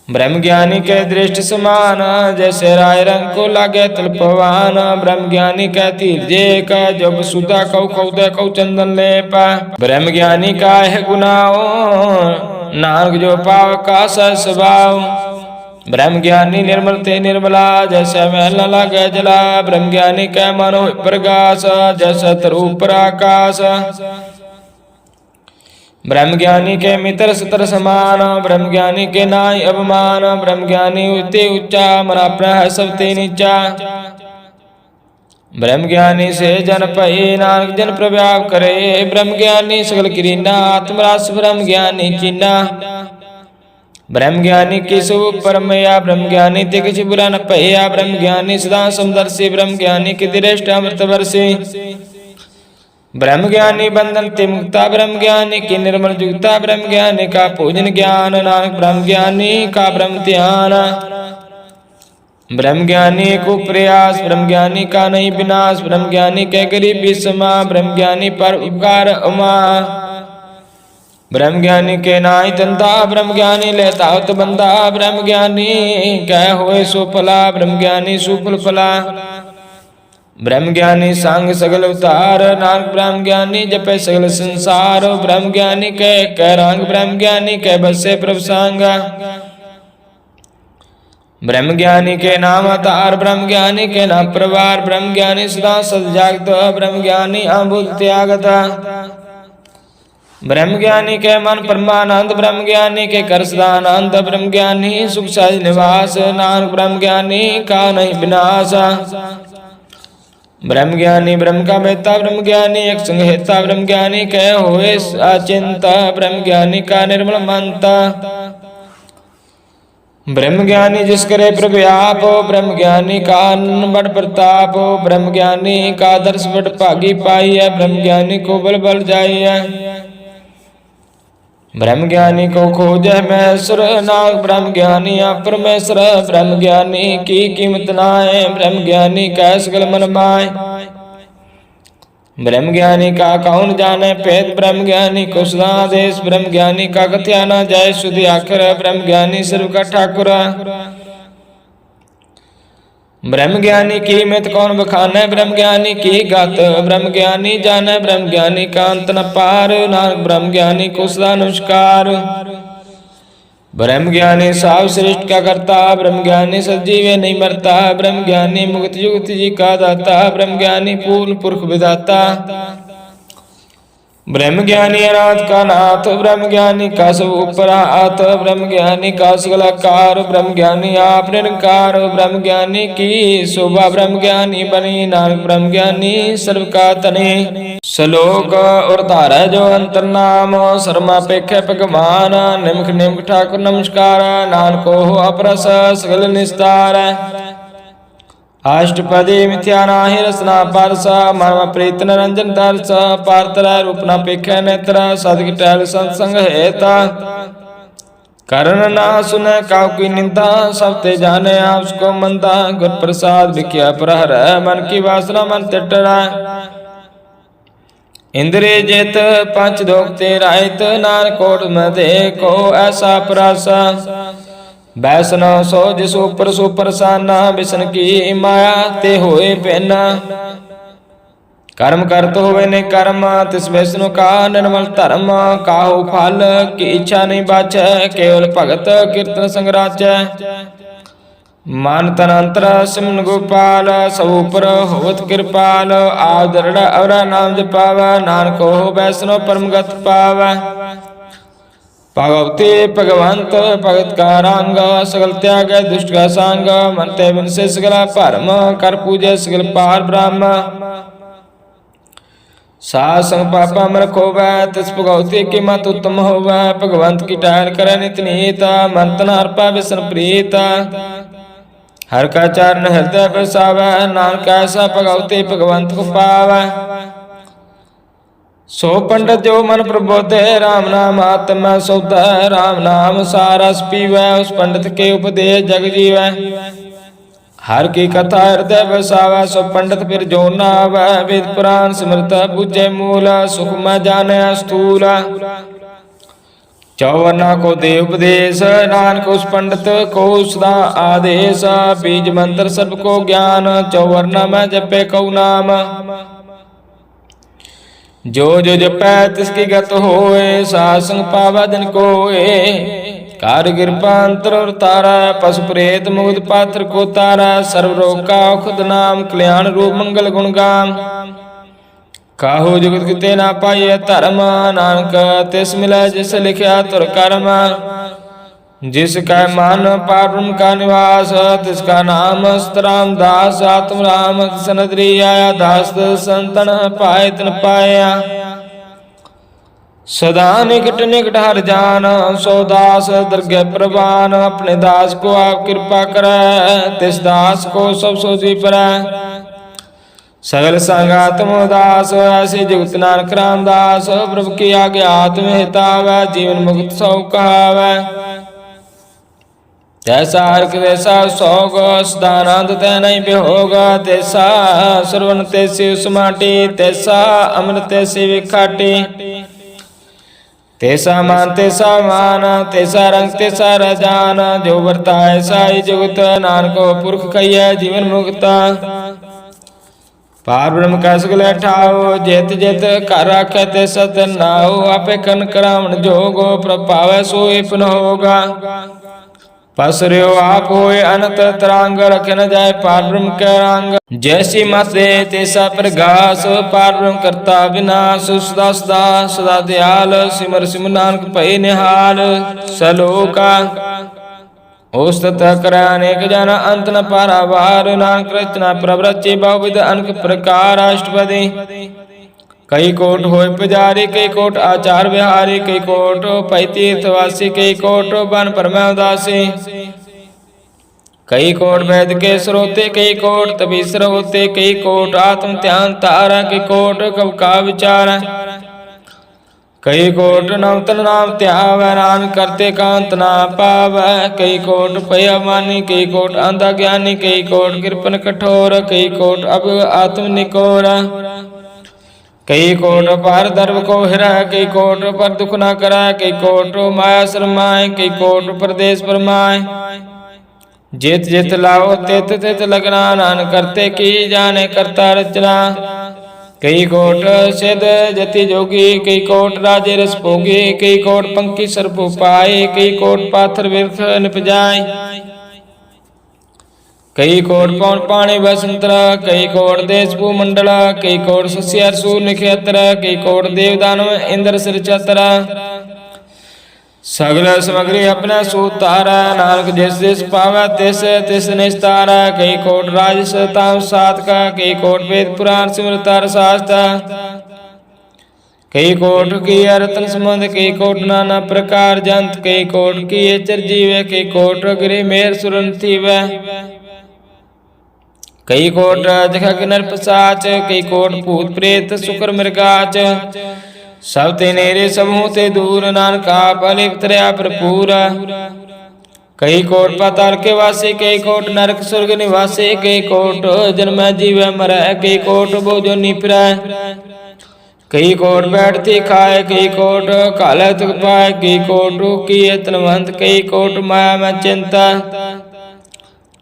ब्रह्म ज्ञानी के दृष्टि समान, जैसे राय रंग को लागे तल्पवान। ब्रह्म ज्ञानी का तीर जेक, जब सुधा कौ खौदे कौ चंदन लेप। ब्रह्म ज्ञानी का है गुनाओ, नानक जो पाव का स्वभाव। ब्रह्म ज्ञानी निर्मल ते निर्मला, जैसे महल न लागे जला। ब्रह्म ज्ञानी कै मनो प्रकाश, जैसे तरु पर आकाश। ब्रह्म ज्ञानी के मित्र सतर समान, ब्रह्म ज्ञानी के नाई अवमान। ब्रह्म ज्ञानी उच्चे उच्चा, मन अपना है सबते नीचा। ब्रह्म ज्ञानी से जन पहे, नानक जन प्रव्याप करे। ब्रह्म ज्ञानी सकल किरीना, आत्मरास ब्रह्म ज्ञानी चीना। ब्रह्म ज्ञानी की शुभ परमया, ब्रह्म ज्ञानी ते किसी बुरा न पया। ब्रह्म ज्ञानी सदा समदर्शी, ब्रह्म ज्ञानी की दृष्टि अमृत वर्षी। ब्रह्म ज्ञानी बंधन ते मुक्ता, ब्रह्म ज्ञानी की निर्मल जुगता। ब्रह्म ज्ञानी का पूजन ज्ञान, नानक ब्रह्म ज्ञानी का ब्रह्म ध्यान। ब्रह्म ज्ञानी को प्रयास, ब्रह्म ज्ञानी का नहीं विनाश। ब्रह्म ज्ञानी के गरीबी समा, ब्रह्म ज्ञानी पर उपकार उमा। ब्रह्म ज्ञानी के नाई धंधा, ब्रह्म ज्ञानी लेता उत बंदा। ब्रह्म ज्ञानी कह होए सो फला, ब्रह्म ज्ञानी सुफल फला। ब्रह्म ज्ञानी संग सगल अवतार, नानक ब्रह्म ज्ञानी जपे सगल संसार। ब्रह्म ज्ञानी कह रंग, ब्रह्म ज्ञानी कह बसे प्रभ संग। ब्रह्म ज्ञानी के नाम अवतार, ब्रह्म ज्ञानी के नाम प्रवार। ब्रह्म ज्ञानी सदा सद जागत, ब्रह्म ज्ञानी अभूत त्यागत। ब्रह्म ज्ञानी के मन परमानंद, ब्रह्म ज्ञानी के कर सदानंद। ब्रह्म ज्ञानी सुख सहज निवास, नानक ब्रह्म ज्ञानी का नहीं विनाश। ब्रह्म ज्ञानी ब्रह्म का बेता, ब्रह्म ज्ञानी एक संग हेता। ब्रह्म ज्ञानी कह होए अचिंता, ब्रह्म ज्ञानी का निर्मल मंता। ब्रह्म ज्ञानी जिस करे प्रव्याप, ब्रह्म ज्ञानी का अन्न बड़ प्रताप। ब्रह्म ज्ञानी का दर्श बड़ भागी पाई है, ब्रह्म ज्ञानी को बल बल जाई है। ब्रह्म ज्ञानी को खोज महेश्वर, नानक ब्रह्म ज्ञानी परमेश्वर। ब्रह्म ज्ञानी की कीमत नाय, ब्रह्म ज्ञानी कै सकल मन माय। ब्रह्म ज्ञानी का कौन जाने भेद, ब्रह्म ज्ञानी को सदा आदेश। ब्रह्म ज्ञानी का कथ्या न जाय सुधि आखिर, ब्रह्म ज्ञानी सर्व का ठाकुर। ब्रह्म ज्ञानी की मित कौन बखाने, ब्रह्म ज्ञानी की गात। ब्रह्म ज्ञानी जाने, ब्रह्म ज्ञानी का अंत न पार। नानक ब्रह्म ज्ञानी को सदा नमस्कार। ब्रह्म ज्ञानी साव श्रेष्ठ का करता, ब्रह्म ज्ञानी सजीवे नहीं मरता। ब्रह्म ज्ञानी मुक्त युक्त जी का दाता, ब्रह्म ज्ञानी पूर्ण पुरख विधाता। ब्रह्म ज्ञानी अनाथ का नाथ, ब्रह्म ज्ञानी का सब ऊपर हाथ। ब्रह्म ज्ञानी का सकलाकार, ब्रह्म ज्ञानी आप निरंकार। ब्रह्म ज्ञानी की शोभा ब्रह्म ज्ञानी बनी, नानक ब्रह्म ज्ञानी सर्व का तने। श्लोक और धारा जो अंतर नाम, शर्मा पेखे भगवान। निमख निमख ठाकुर नमस्कार, नानको हो अपरस सगल निस्तार। अष्टपदी मिथ्या नाहि रसना पारसा, मर्म प्रीत निरंजन दर्श। पारतरा रूपना पेखे नेत्र, सदक टहल सत्संग हेता। करण ना सुने काउ की निंदा, सब ते जाने आप उसको मंदा। गुर प्रसाद विख्या प्रहर, मन की वासना मन तिटरा। इंद्रिय जित पंच दोख ते राहित, नानक कोट में देखो ऐसा प्रसा। बैसना सो जिस ऊपर सो प्रसाना, बिसन की माया ते होए पेना। कर्म करत होवे ने कर्म, तिस वैष्णु का निर्मल धर्म। काहू फल की इच्छा नहीं बाचै, केवल भगत कीर्तन संग राचै। मन तन अंतर सिमन गोपाल, सब ऊपर होवत कृपाल। आप दरड़ा अवरा नाम जपावा, नानक हो वैष्णव परम गत पावा। भगवती भगवंत भगत का रंग, सगल त्याग दुष्ट का संग। मन ते बिन से सगला भरम, कर पूजे सगल पार ब्रह्म। साध संग पापा मर खोवै, तिस भगवती की मत उत्तम होवै। भगवंत की टहल करे नित नीत, मन तन अर्पा विष्णु प्रीत। हर का चरण हृदय बसावै, नानक ऐसा भगवती भगवंत को पावै। सो पंडित जो मन प्रबोधे, राम नाम आत्मा सौधा। राम नाम सारस पीवै, उस पंडित के उपदेश जग जीवै। हर की कथा हृदय बसावै, सो पंडित फिर जो न आवै। वेद पुराण सिमरत बुझे मूल, सुख में जाने स्थूल। चौवरना को दे उपदेश, नानक उस पंडित को सदा आदेश। बीज मंत्र सर्व को ज्ञान, चौवरना में जपे कऊ नाम। जो जो जपै तिसकी गत होए, साध संग पावै जन कोए। कार कृपा अंतर और तारा, पशु प्रेत मुग्ध पात्र को तारा। सर्व रोग का औषध नाम, कल्याण रूप मंगल गुण गाम। काहू जुगत किते ना पाइए धर्म, नानक तिस मिलै जिस लिखिया तुर कर्म। जिसका मन पारब्रह्म का निवास, तिसका नाम सतराम दास। आत्म राम सनदरी आया, दास संतन पाए तन पाया। सदा निकट निकट हर जान, सो दास दरगह प्रवान। अपने दास को आप कृपा करे, तिस दास को सब सोझी परै। सगल संगात्म दास, ऐसे जुगत नानक रामदास। प्रभु की आज्ञा आत्म हितावै, जीवन मुक्त सौ कहावै। तैसा हरक तैसा सोग, सदानंद तै नहीं बेहोग। तैसा श्रवण तैसी उसमाटी, तैसा अमृत तैसी विखाटी। तैसा मान तैसा मान, तैसा रंग तैसा रजान। जो वर्ता ऐसा ही जुगत, नानक पुरख कहिए जीवन मुक्त। पार ब्रह्म का सगल ठाओ, जेत जेत कर राखे ते सत नाओ। आपे कन करावण जोगो, प्रभावै सोई पुन होगा। पसर्यो आप होए अनंत तरांग, रख न जाए पार ब्रह्म के रंग। जैसी मत दे तैसा प्रगास, पार ब्रह्म करता विनाश। सदा सदा सदा दयाल, सिमर सिमर नानक भय निहाल। सलोका औसत करे अनेक जन, अंत न पारावार। नानक रचना प्रवृत्ति बहुविध अनेक प्रकार। अष्टपदी कई कोट होय पुजारी, कई कोट आचार विहारी। कई कोट पै तीर्थवासी, कई कोट बन परमै उदासी। कई कोट वैद के स्रोते, कई कोट तपीसर होते। कई कोट आत्म ध्यान तारा, कई कोट कब का विचार। कई कोट नवतन नाम त्यावै, नाम करते कांत ना पावै। कई कोट पयमानी, कई कोट अंधा ज्ञानी। कई कोट कृपन कठोर, कई कोट अब आत्म निकोर। कई कोट पर दर्भ को हिरा, कई कोट पर दुख न करा। कई कोट माया शरमाए, कई कोट परदेश परमाए। जित जित लाओ तित तित लगना, नानक करते की जाने करता रचना। कई कोट सिद्ध जति जोगी, कई कोट राजे रस भोगी। कई कोट पंखी सर्प पाए, कई कोट पाथर व्यर्थ निपजाए। कई कोट पौन पाणी बसंतरा, कई कोट देश भूमंडल। कई कोट सस्यर सूर निखेत्र, कई कोट देव दानव इंद्र सिर चतरा। सगल सामग्री अपना सूतारा, नानक जिस जिस पावै तिस तिस निस्तारा। कई कोट राजस ताम सात का, कई कोट वेद पुराण सिमरतार शास्त्र। कई कोट की रतन संबंध, कई कोट नाना प्रकार जंत। कई कोट की चरजीवे, कई कोट गिरि मेर सुरन थीवै। कई कोट जख नर पसाच, कई कोट भूत प्रेत सुकर मृगाच। सब ते नेरे सबहू ते दूर, नानक आप अलिप तरया भरपूर। कई कोट पाताल के वासी, कई कोट नरक स्वर्ग निवासी। कई कोट जन्म जीवै मरै, कई कोट भोजोनी फिरै। कई कोट बैठती खाए, कई कोट काले तुक पाए। कई कोट की तनवंत, कई कोट माया में चिंता।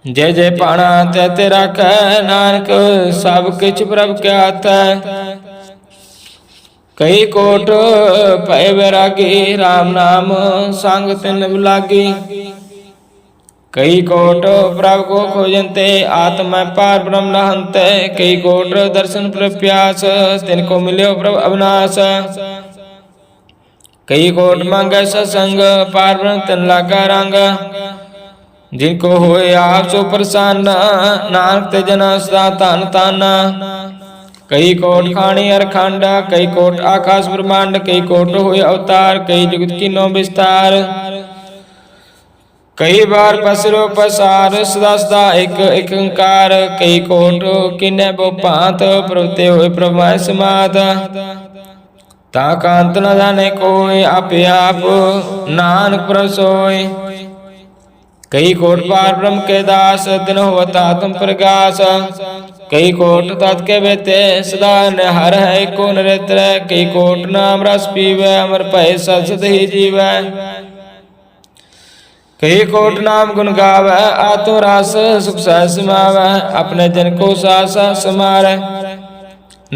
जय जय पाणा तै ते राखै, नानक सब किछ प्रभ के हाथै। कई कोट भय वैरागी, राम नाम संग तिन लागी। कई कोट प्रभ को खोजनते आत्मा पार ब्रह्म न हंते। कई कोट दर्शन प्रप्यास तिनको मिल्यो प्रभ अविनाश। कई कोट मांगे सत्संग पार ब्रह्म तन लागा रंग। जिनको होए आप सो प्रसन्न नानक ते जना सदा धन धन। कई कोट खाणी अरखंड कई कोट आकाश ब्रह्मांड। कई कोट होए अवतार कई जुगत की नो विस्तार। कई बार पसरो पसार सदा सदा एक एक ओंकार। कई कोट किन्ने बो भांत प्रभुते होए प्रभु समाद। ताका अंत न जाने कोई आपे आप नानक प्रभ सोय। कई कोट पार ब्रह्म के दास दिन होता आत्म प्रकाश। कई कोट तत् के बेते सदा हर है को नरेत्र। कई कोट नाम रस पीवे अमर भय सत ही जीवै। कई कोट नाम गुण गावै आत्म रस सुख सह समावै। अपने जन को सास समारै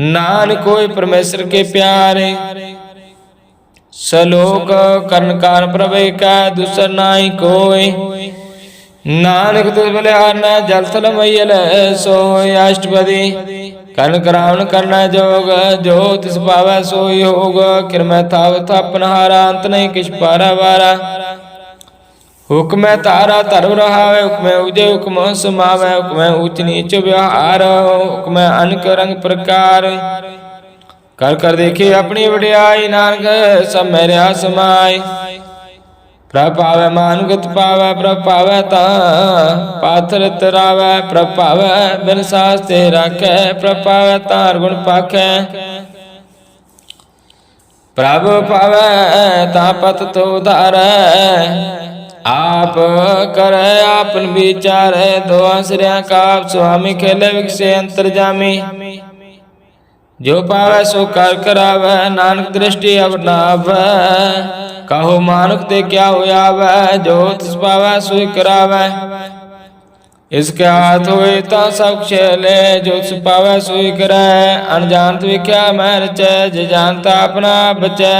नानक कोई परमेश्वर के प्यारे। सलोक कर्ण कार प्रभु का दूसर नाई कोई। नानक तुझ बलिहार न जल थल मैयल सोय। अष्टपदी कर्ण करावन करना जोग जो तिस पावै सोई होग। किरमै थाव थापन हारा अंत नहीं किछ पारा वारा। हुक्म तारा धर्म रहावे हुक्म उजे हुक्म समावे। हुक्म ऊंच नीच व्यवहार हुक्म अनक रंग प्रकार। कर कर देखे अपनी वड्याई नानक सब मेरा समाय। प्रभ पावै मानुगत पावै प्रभ पावै ता पाथर तरावै। प्रभ पावै बिन सास ते राखै प्रभ पावै तार गुण पाखै। प्रभ पावै ता पत तो उधारै आप करे आपन विचार। दो आश्रया काप स्वामी खेले विकसे अंतर्जामी। जो पावै सो कर करावै नानक दृष्टि अब नावै। कहो मानुक ते क्या होया वै जो तिस पावै सोई करावै। इसके हाथ होए ता सब खेले जो तिस पावै सोई करै। अनजानत विख्या मैं रचै जे जानता अपना बचै।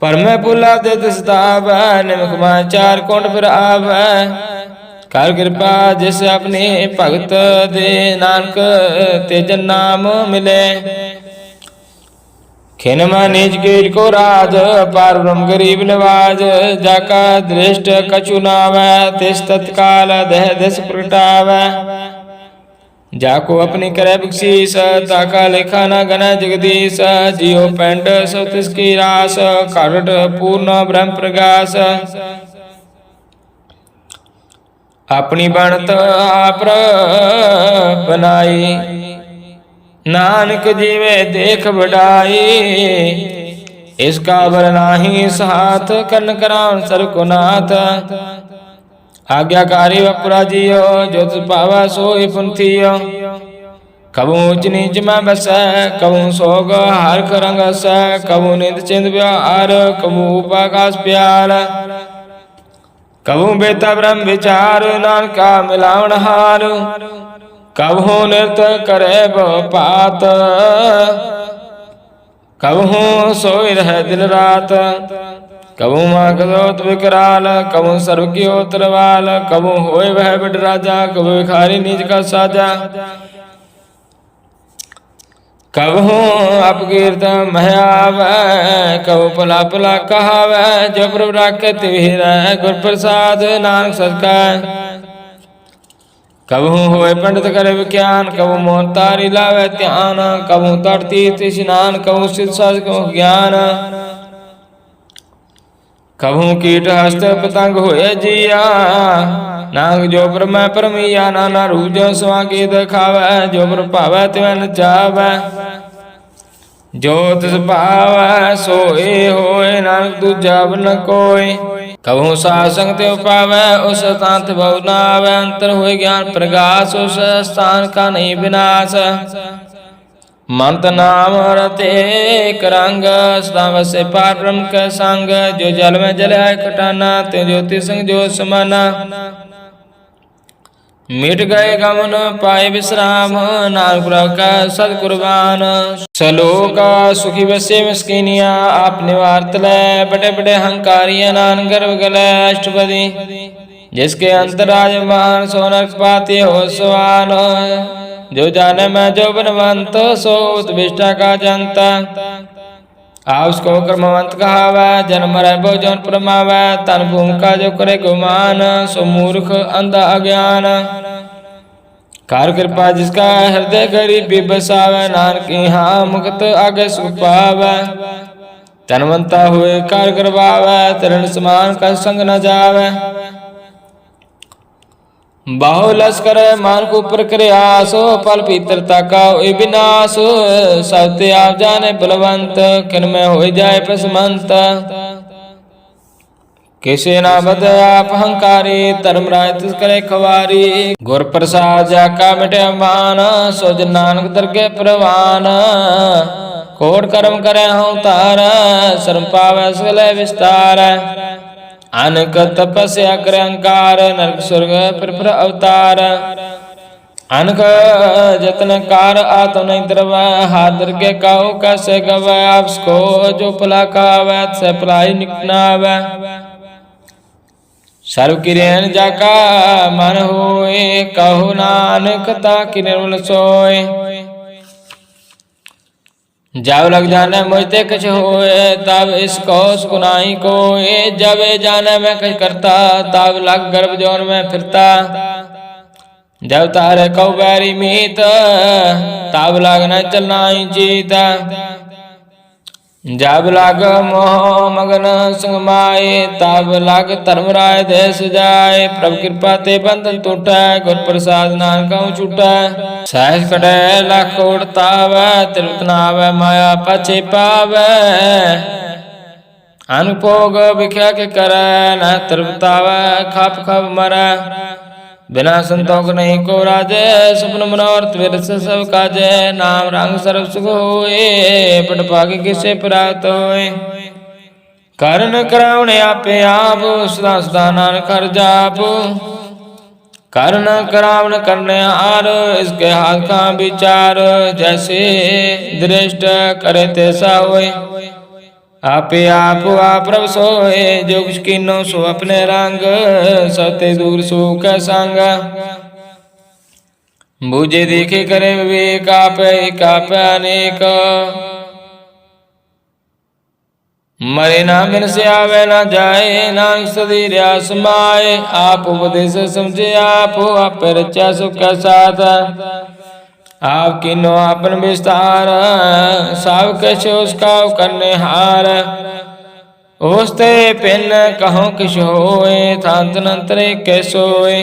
पर मैं भुला दे तिसताव निमक में चार कुंड फिर आवै। कर कृपा जिस अपने भगत दे नानक तेजन नाम मिले। खिन में निज कीट को राज पार ब्रह्म गरीब नवाज। जाका दृष्ट कछु नावै तिस तत्काल दह दिस प्रगटावै। जाको अपनी करे बख्शीस ताका लेखा न गण जगदीश। जियो पेंड सो तिसकी रास काट पूर्ण ब्रह्म प्रकाश। अपनी बनत आप बनाई नानक जीवे देख बढ़ाई। इसका बर नाही साथ कन करान सर को नाथ। आज्ञाकारी अपराजियो जो तिस पावै सोई पुंथियो। कबू ऊंच नीच में बसै कबू सोग हरख रंग हसै। कबू निंद चिंद व्यवहार कबू उपाकाश प्यार। कबू बेता ब्रह्म विचार नानका मिलावन हार। कबहू नृत्य करे पात कबहू सोई रहे दिन रात। कबू माँ कदोत विकराल कबू सर्व की तरवाल। कबू होए वह बिड राजा कबू भिखारी नीच का साजा। कबहू अपकीर्त महयावै कबू पला पला कहावै। जो प्रभु राखे तिहि रह गुर प्रसाद नानक सदका। कबहू होए पंडित करे विज्ञान कबू मोहन तारी लावे ध्यान। कबू तट तीर्थ स्नान कबू शिक्षा कबू ज्ञान। कबहू कीट हस्त पतंग होए जिया नाग जो ब्रह्म परमिया। नाना रूप जो स्वांगी दिखावै जो ब्र पावै तिवै नचावै। जो तिस पावै सोए होए नानक दूजा न कोई। कबहू सासंग ते पावै उस स्थान ते बहु नावै। अंतर होए ज्ञान प्रकाश उस स्थान का नहीं विनाश। मंत नाम रते करंग सदा वसे पार ब्रह्म के संग। जो जल में जल है खटाना ते ज्योति संग जो समाना। मिट गए गमन पाए विश्राम, नानक प्रभु का सद कुर्बान। सलोक सुखी बसे मस्किनिया, आप निवारत लै बड़े बड़े हंकारिया, नानक गर्भ गलै अष्टपदी। जिसके अंतराज मान, सो नरक पाती हो सवान। जो जाने मैं जो बनवंत, सो उत्विष्टा का जनता। आप उसको कर्मवंत कहावै, जन्म मरै बहु जौन परमावै। तन भूमि का जो करे गुमान, सो मूर्ख अंधा अज्ञान। कार कृपा जिसका हृदय गरीबी बसावै, नानक यहाँ मुक्त आगे सुख पावै। तनवंता हुए कार करवावै, तरण समान का संग न जावै। बाहु लश्कर मान को ऊपर करे आस, फल पीतरता का होए विनाश। सब ते आप जाने बलवंत, किन में हो जाए पसमंत। किसे ना बद आप हंकारी, धर्मराज तिस करे खवारी। गुर प्रसाद जाका मिटे मान, सो जन नानक दरगे प्रवान। कोट कर्म करे हूँ तार, शर्म पावै सगले विस्तार। अनक तपस्या करे अहंकार, नरक स्वर्ग पर अवतार। अनक जतन कार आत्म नहीं द्रवै, हाथ दरगे काहू कैसे गवै। आपको जो भला खावै, से भलाई निकनावै। सर्व किरेन जाका मन होए, कहो नानक ताकि निर्मल सोए। जब लग जाने मुझते कुछ होए, तब इसको सुनाई कोए। जब जाने में कुछ करता, तब लग गर्भ जौन में फिरता। जब तारे कौ बैरी मीत, तब लग न चलना ही जीत। जब लाग मोह मगन संग माए, तब लाग धर्मराय देश जाए। प्रभु कृपा ते बंधन टूटै, गुर प्रसाद नानक छूटै। सहज कटै लाख उड़तावै, तृप्त न आवै माया पाछे पावै। अनुभोग विख्या के करै, न तृप्तावै खाप खाप मरै। बिना संतोष नहीं को राजे, स्वप्न मनोरथ विरस सब काजे। नाम रंग सर्व सुख होए, पट भाग्य किसे प्राप्त होए। कारण करावने आपे आप, सदा सदा नानक हर जाप। कारण करावन करने आर, इसके हाथ का विचार। जैसे दृष्ट करे तैसा होए, आपे आप प्रभ सोए। जो कुछ कीनो सो अपने रंग, सते दूर सो कै संग। बूझे देखे करे विवेक, आपे अनेक। मरे ना बिन से आवे ना जाए, नानक सदी समाए। आप उपदेश समझे आप रचा सुख का साथ। आप किनो आपन विस्तार, सब कछ उसका करने हार। ओस्ते पिन कहो किश होए, थांत नंतरे कैसोए।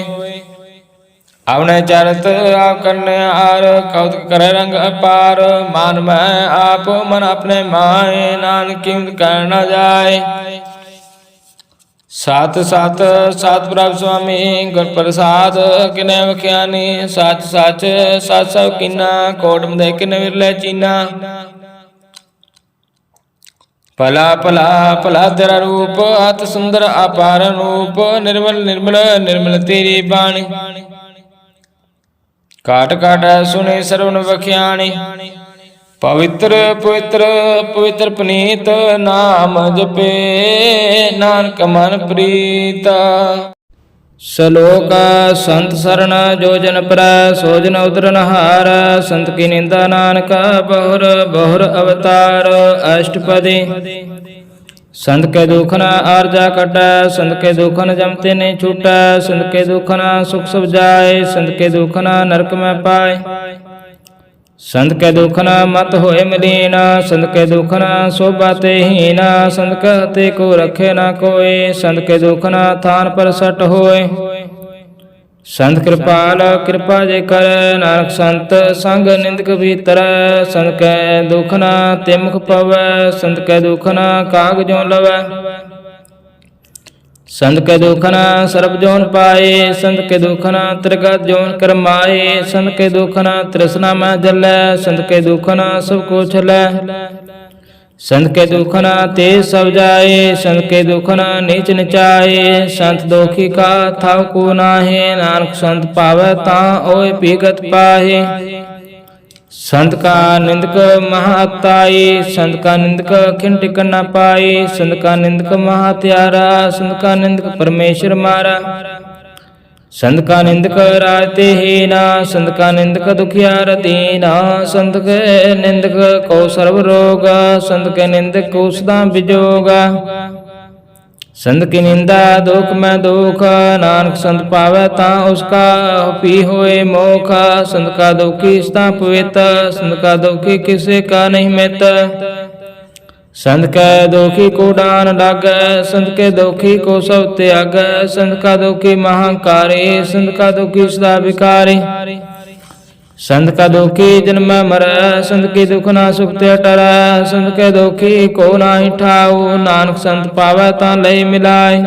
अपने चरत आप करने हार, कौतुक करे रंग अपार। मान मैं आप मन अपने माए, नानक कीमत कर न जाए। सात सात सात प्रभु स्वामी, गुर प्रसाद किने वख्यानी। सच सच सच सब कीना, कोट मदे किन विरले चीना। भला भला भला तेरा रूप, अत सुंदर अपार रूप। निर्मल निर्मल निर्मल तेरी बाणी, काट काट सुने सरवण वख्याणी। पवित्र पवित्र पवित्र पुनीत, नाम जपे नानक मन प्रीत। श्लोक संत शरण जो जन पर, सो जन उतरन हार। संत की निंदा नानक बहुर बहुर अवतार। अष्टपदी। संत के दुख न आरजा कटै, संत के दुख न जमते नहीं छूटै। संत के दुख न सुख सब जाए, संत के दुख न नरक में पाए। संत के दुख न मत होए मलीन, संत के दुख न शोभा ते हीन। संत कहते को रखे न कोई, संत के दुख न थान पर सट होए। संत कृपाल कृपा जे कर, नानक संत संग निंदक भीतर। संत के दुख न तिमुख पवै, संत के दुख न काग जो लवै। संत के दुख न सर्ब जोन पाए, संत के दुख न त्रिगत जोन करमाए। संत के दुख न तृष्णा में जलै, संत के दुख न सब कुछ लै। संत के दुखन ते सब जाए, संत के दुखन नीच निचाए। संत दोखी का था को नाहे, नानक संत पावै ता ओय पीगत पाहे। संत का निंदक महाताई, संत का निंदक खिन टिकन न पाए। संत का निंदक महात्यारा, संत का निंदक परमेश्वर मारा। संत का निंदक राजते हीना, संत का निंदक दुखियार दीना। संत के निंदक को सर्व रोग, संत के निंदक को सदा बिजोगा। संत की निंदा दुख में दुख, नानक संत पावै ता उसका पी होए मोख। संत का दुखी सदा पवित्र, संत का दुखी किसे का नहीं मित। संत के दोखी को डान लागे, संत के दोखी को सब त्याग। संत का दोखी महाकारी, संत का दोखी सदा विकारी। संत का दोखी जन्म मरै, संत की दुख ना सुख ते टरै। संत के दोखी को नाही ठाऊ, नानक संत पावै ता लय मिलाय।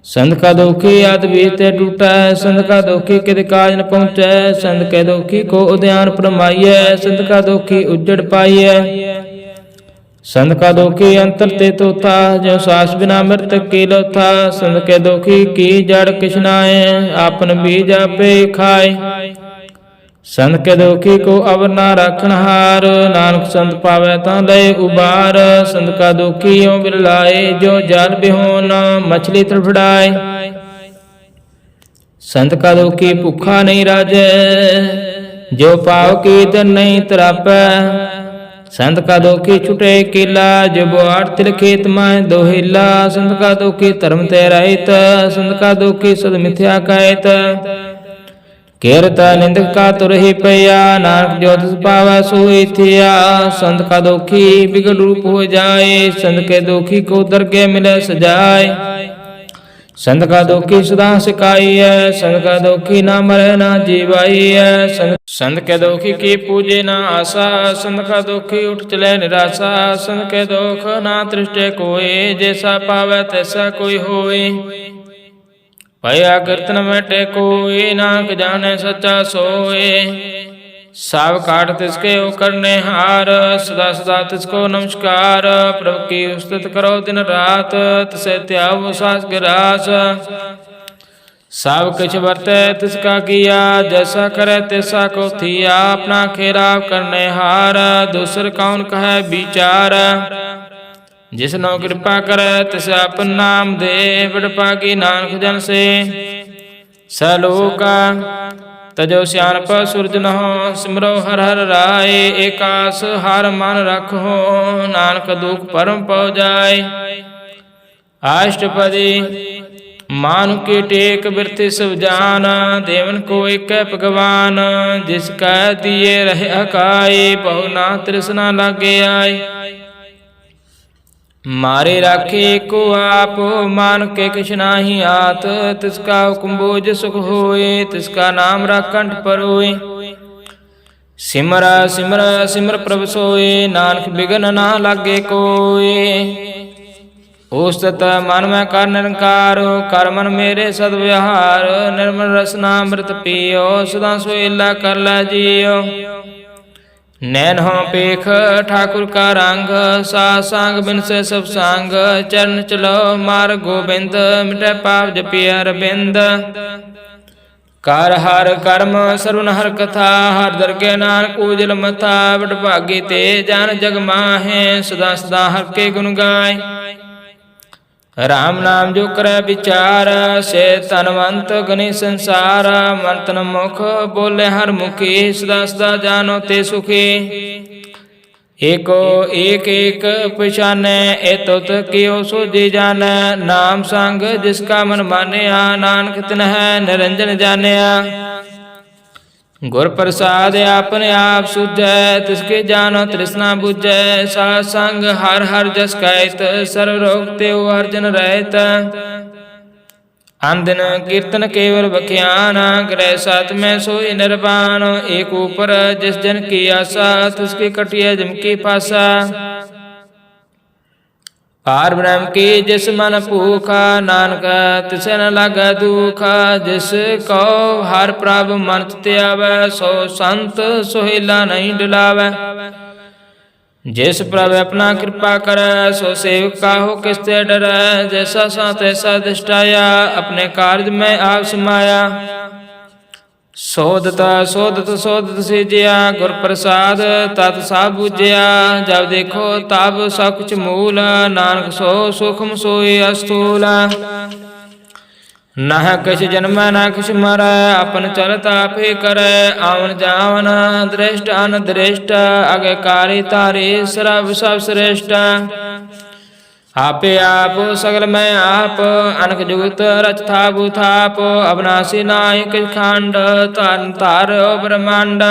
संत का दोखी आद बीज ते टूटै, संत का दोखी कित काज न पहुँचै। संत के दोखी को उद्यान परमाइयै, संत का दोखी उज्जड़ पाइयै। संत का दोखी अंतर ते तो था, जो सास बिना मृतक की लोथा। संत के दोखी की जड़ किशनाए, आपन बीज आपे खाए। संत के दोखी को अवर ना राखन हार, नानक संत पावै ता लय उबार। संत का दोखी यों बिरलाए, जो जाल बिहोन मछली तड़फड़ाए। संत का दोखी भूखा नहीं राजै, जो पाव की धन नहीं तरापै। संत का दोखी छुटे केला, जो बोआड़ तिल खेत माय दोहिला। संत का दोखी धर्म ते रहित, संत का दोखी सद मिथ्या कहत। केरत निंदक का तुरहि पया, नानक जो तिस पावै सोई थिया। संत का दोखी बिगड़ रूप हो जाए, संत के दोखी को दरगे मिले सजाए। संत का दोखी सदा सिकाई है, संत का दोखी ना मरे ना जीवाई है। संत के दोखी की पूजे ना आशा, संत का दोखी उठ चले निराशा। संत के दोख ना तृष्टे कोई, जैसा पावै तैसा कोई होए। भया कीर्तन में टेकोए, नानक जाने सच्चा सोए। साव काट तिसके ओ करने हार, सदा सदा तिसको नमस्कार। प्रभु की उस्तुत करो दिन रात, तिसे त्यागो सास गिरास। सब किछ वर्ते तिसका किया, जैसा करे तैसा को थिया। अपना खेरा करने हार, दूसर कौन कहे विचार। जिसनो कृपा करे तिस अपन नाम दे, बड़ पागी नानक जन से। सलोका तजो सियानप सूरज नहो, सिमरो हर हर राय। एकास हार मन रखो, नानक दुख परम पौ जाय। अष्टपदी मानु के टेक बिरथि सब जान, देवन को एक भगवान। जिसका दिए रहे अकाय, बहु ना तृष्णा लागे आय। मारे राखे को आप, मान के किछ नाही आत। तिसका हुक्म बोझ सुख होए, तिसका नाम राखंठ परोए। सिमर सिमर सिमर प्रभु सोए, नानक बिघन ना लागे कोय। उस्तत मन में कर निरंकार, कर मन मेरे सद व्यवहार। निर्मल रसनामृत पियो, सदा सोइला कर लै जियो। नैन हो पेख ठाकुर का रंग, सा सांग बिन से सब सांग। चरण चलो मार गोबिंद, मिटे पाप जपिया रबिंद। कर हर कर्म सर्वन हर कथा, हर दरगे नानक उजल मथा। बड़ भागी ते जान जग माहे, सदा सदा हर के गुण गाय। राम नाम जो करे विचार, से तनवंत गनि संसार। मन तन मुख बोले हर मुखी, सदा सदा जानो ते सुखी। एको एक एक पहचाने, एतुत कियो सोजी जाने। नाम संग जिसका मन मानिया, नानक तिन्ह निरंजन जानिया। गुर प्रसाद आपने आप सुझै, तिसके जानो तृष्णा बुझै। साध संग हर हर जस कहत, सर्व रोग तेउ अर्जन रहत। अंदिन कीर्तन केवल बख्यान, ग्रह साथ में सोई निर्वाण। एक ऊपर जिस जन की आशा, तिसकी कटिया जम की पासा। पार ब्रह्म की जिस मन भूखा, नानक तिसे न लगे दुख। जिस को हर प्रभु मन त्यावै, सो संत सोहिला नहीं डुलावै। जिस प्रभ अपना कृपा करे, सो सेवक काहू किसते डरै। जैसा सा तैसा दिष्टाया, अपने कार्य में आप समाया। सोदत सोदत सोदत सीजिया, गुर प्रसाद तत् सब बूझिया। जब देखो तब सब कुछ मूल, नानक सो सुखम सोई अस्थूल। नह किछ जन्म न किछ मरै, अपन चलत आप ही करे। आवन जावन दृष्ट अनदृष्ट, आज्ञाकारी तारी सर्व सब श्रेष्ठ। आपे आप सगल में आप, अनक जुगत रच थापु थाप। अविनाशी नायक खंड, तार तार ब्रह्मांड।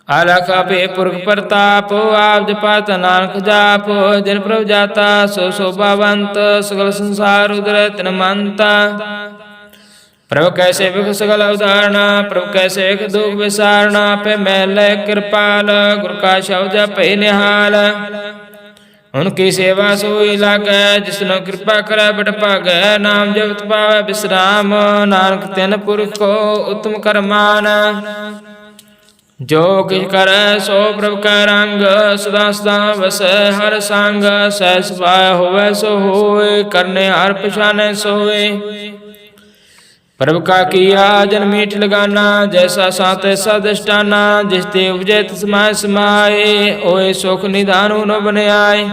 अलख पे पुरख प्रताप, आप जपत नानक जाप। जिन प्रभु जाता सो शोभावंत, सगल संसार उदर तिन मंता। प्रभु कैसे विख सगल उदाहरण, प्रभु कैसे विख दुख विसारण। पे मैल कृपाल, गुरु का शब्द पे निहाल। उनकी सेवा सोई लागै, जिसनो कृपा करे बट भागै। नाम जपत पावै विश्राम, नानक तिन पुरख को उत्तम करमान। जो किछ करे सो प्रभु का रंग, सदा सदा वसै हर संग। सहज सुभाय होवै सो होय, करने हर पछानै सोय। प्रभु का किया जन मीठ लगाना, जैसा सा तैसा दृष्टाना। जिस ते उपजै तिस माय समाए, ओए सुख निधान न बन आए।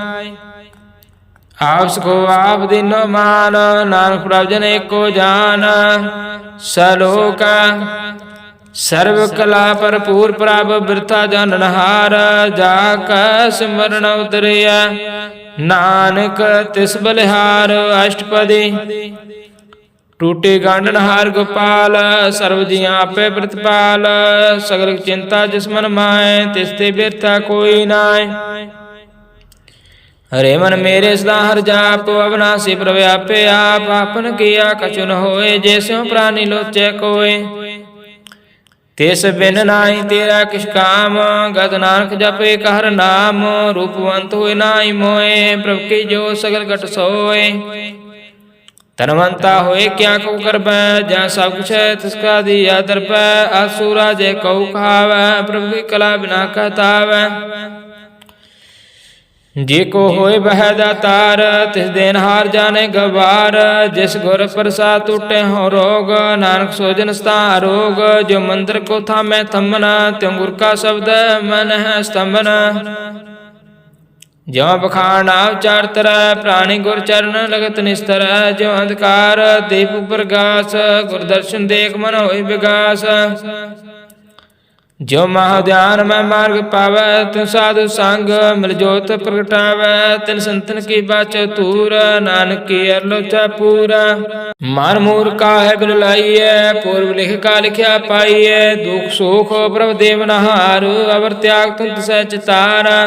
आप सको आप दीनो मान, नानक प्रभु जन एको जान। सलोका सर्व कला भरपूर प्रभ, बिरथा जाननहार। जाका सिमरन उतरिया, नानक तिस बलिहार। अष्टपदी टूटे गांडन हार गोपाल, सर्व जिया पे प्रतिपाल। सगल चिंता जिस मन माए, तिसते बिरथा कोई नाय। हरे मन मेरे सदा हर जाप, अविनाशी प्रभु आपे आप। आपन किया कछु न होए, जैस्यों प्राणी लोचै कोय। तिस बिन नाई तेरा किस काम, गत नानक जपे कहर नाम। रूपवंत हुए नाई मोए, प्रभु की जो सगल घट सोए। तनवंता होए क्या को करबै, जहाँ सब कुछ है तिसका दिया दरपै। असुरा जय कऊ कहावै, प्रभु की कला बिना कहतावै। जे को होए बह दातार, तिस देन हार जाने गवार। जिस गुर प्रसाद टूटे हो रोग, नानक सोजन स्था रोग। जो मंत्र को थामै थमना, त्यों गुर का शब्द मन है स्तंभन। ज्यों बखान उचार तरह, प्राणी गुर चरण लगत निस्तर। ज्यों अंधकार दीप प्रकाश, गुर दर्शन देख मन होई विकास। ज्यों महाध्यान में मार्ग पावै, तिन साधु संग मिल जोत प्रगटावै। तिन संतन की बाचो तूर, नानक की अरलोचा पूरा। मान मूर का है बिल लाइए, पूर्व लिख का लिखा पाइए। दुख सुख प्रभ देव नहार, अवर त्याग तुम तिसै चितारा।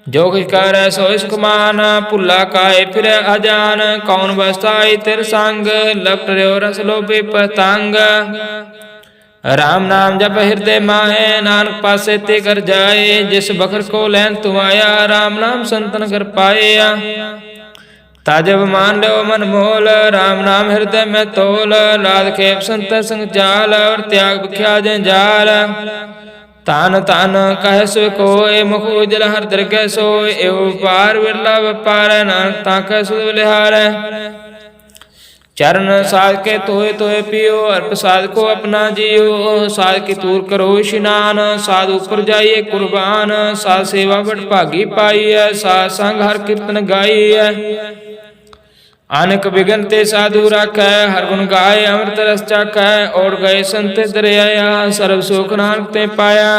जो किछ कर सोई सुख मान, भुला काए फिर अजान। कौन बसताई तिर संग, लपट रहो रस लोभी पतंग। राम नाम जप हृदय माहे, नानक पासे ते कर जाए। जिस बखर को लैन तुम आया, राम नाम संतन कर पाया। ताजब मान लो मन मोल, राम नाम हृदय में तोल। लाद खेप संत संग जाल, और त्याग बिख्या जंजाल। तान तान कह सो कोय, मुख उजल हर दरगह सोय। एव पार बिरला व्यापार, नानक ताकह सुध बलिहार। चरण साध के तोय तोय पियो, अर्प साध को अपना जियो। साध की तूर करो स्नान, साध ऊपर जाइए कुर्बान। साध सेवा बड़ भागी पाई है, साध संग हर कीर्तन गाई है। अनेक विघ्न ते साधु राखै, हर गुण गाय अमृत रस चाखै। और गए संत दरिया, सर्व सुख नानक ते पाया।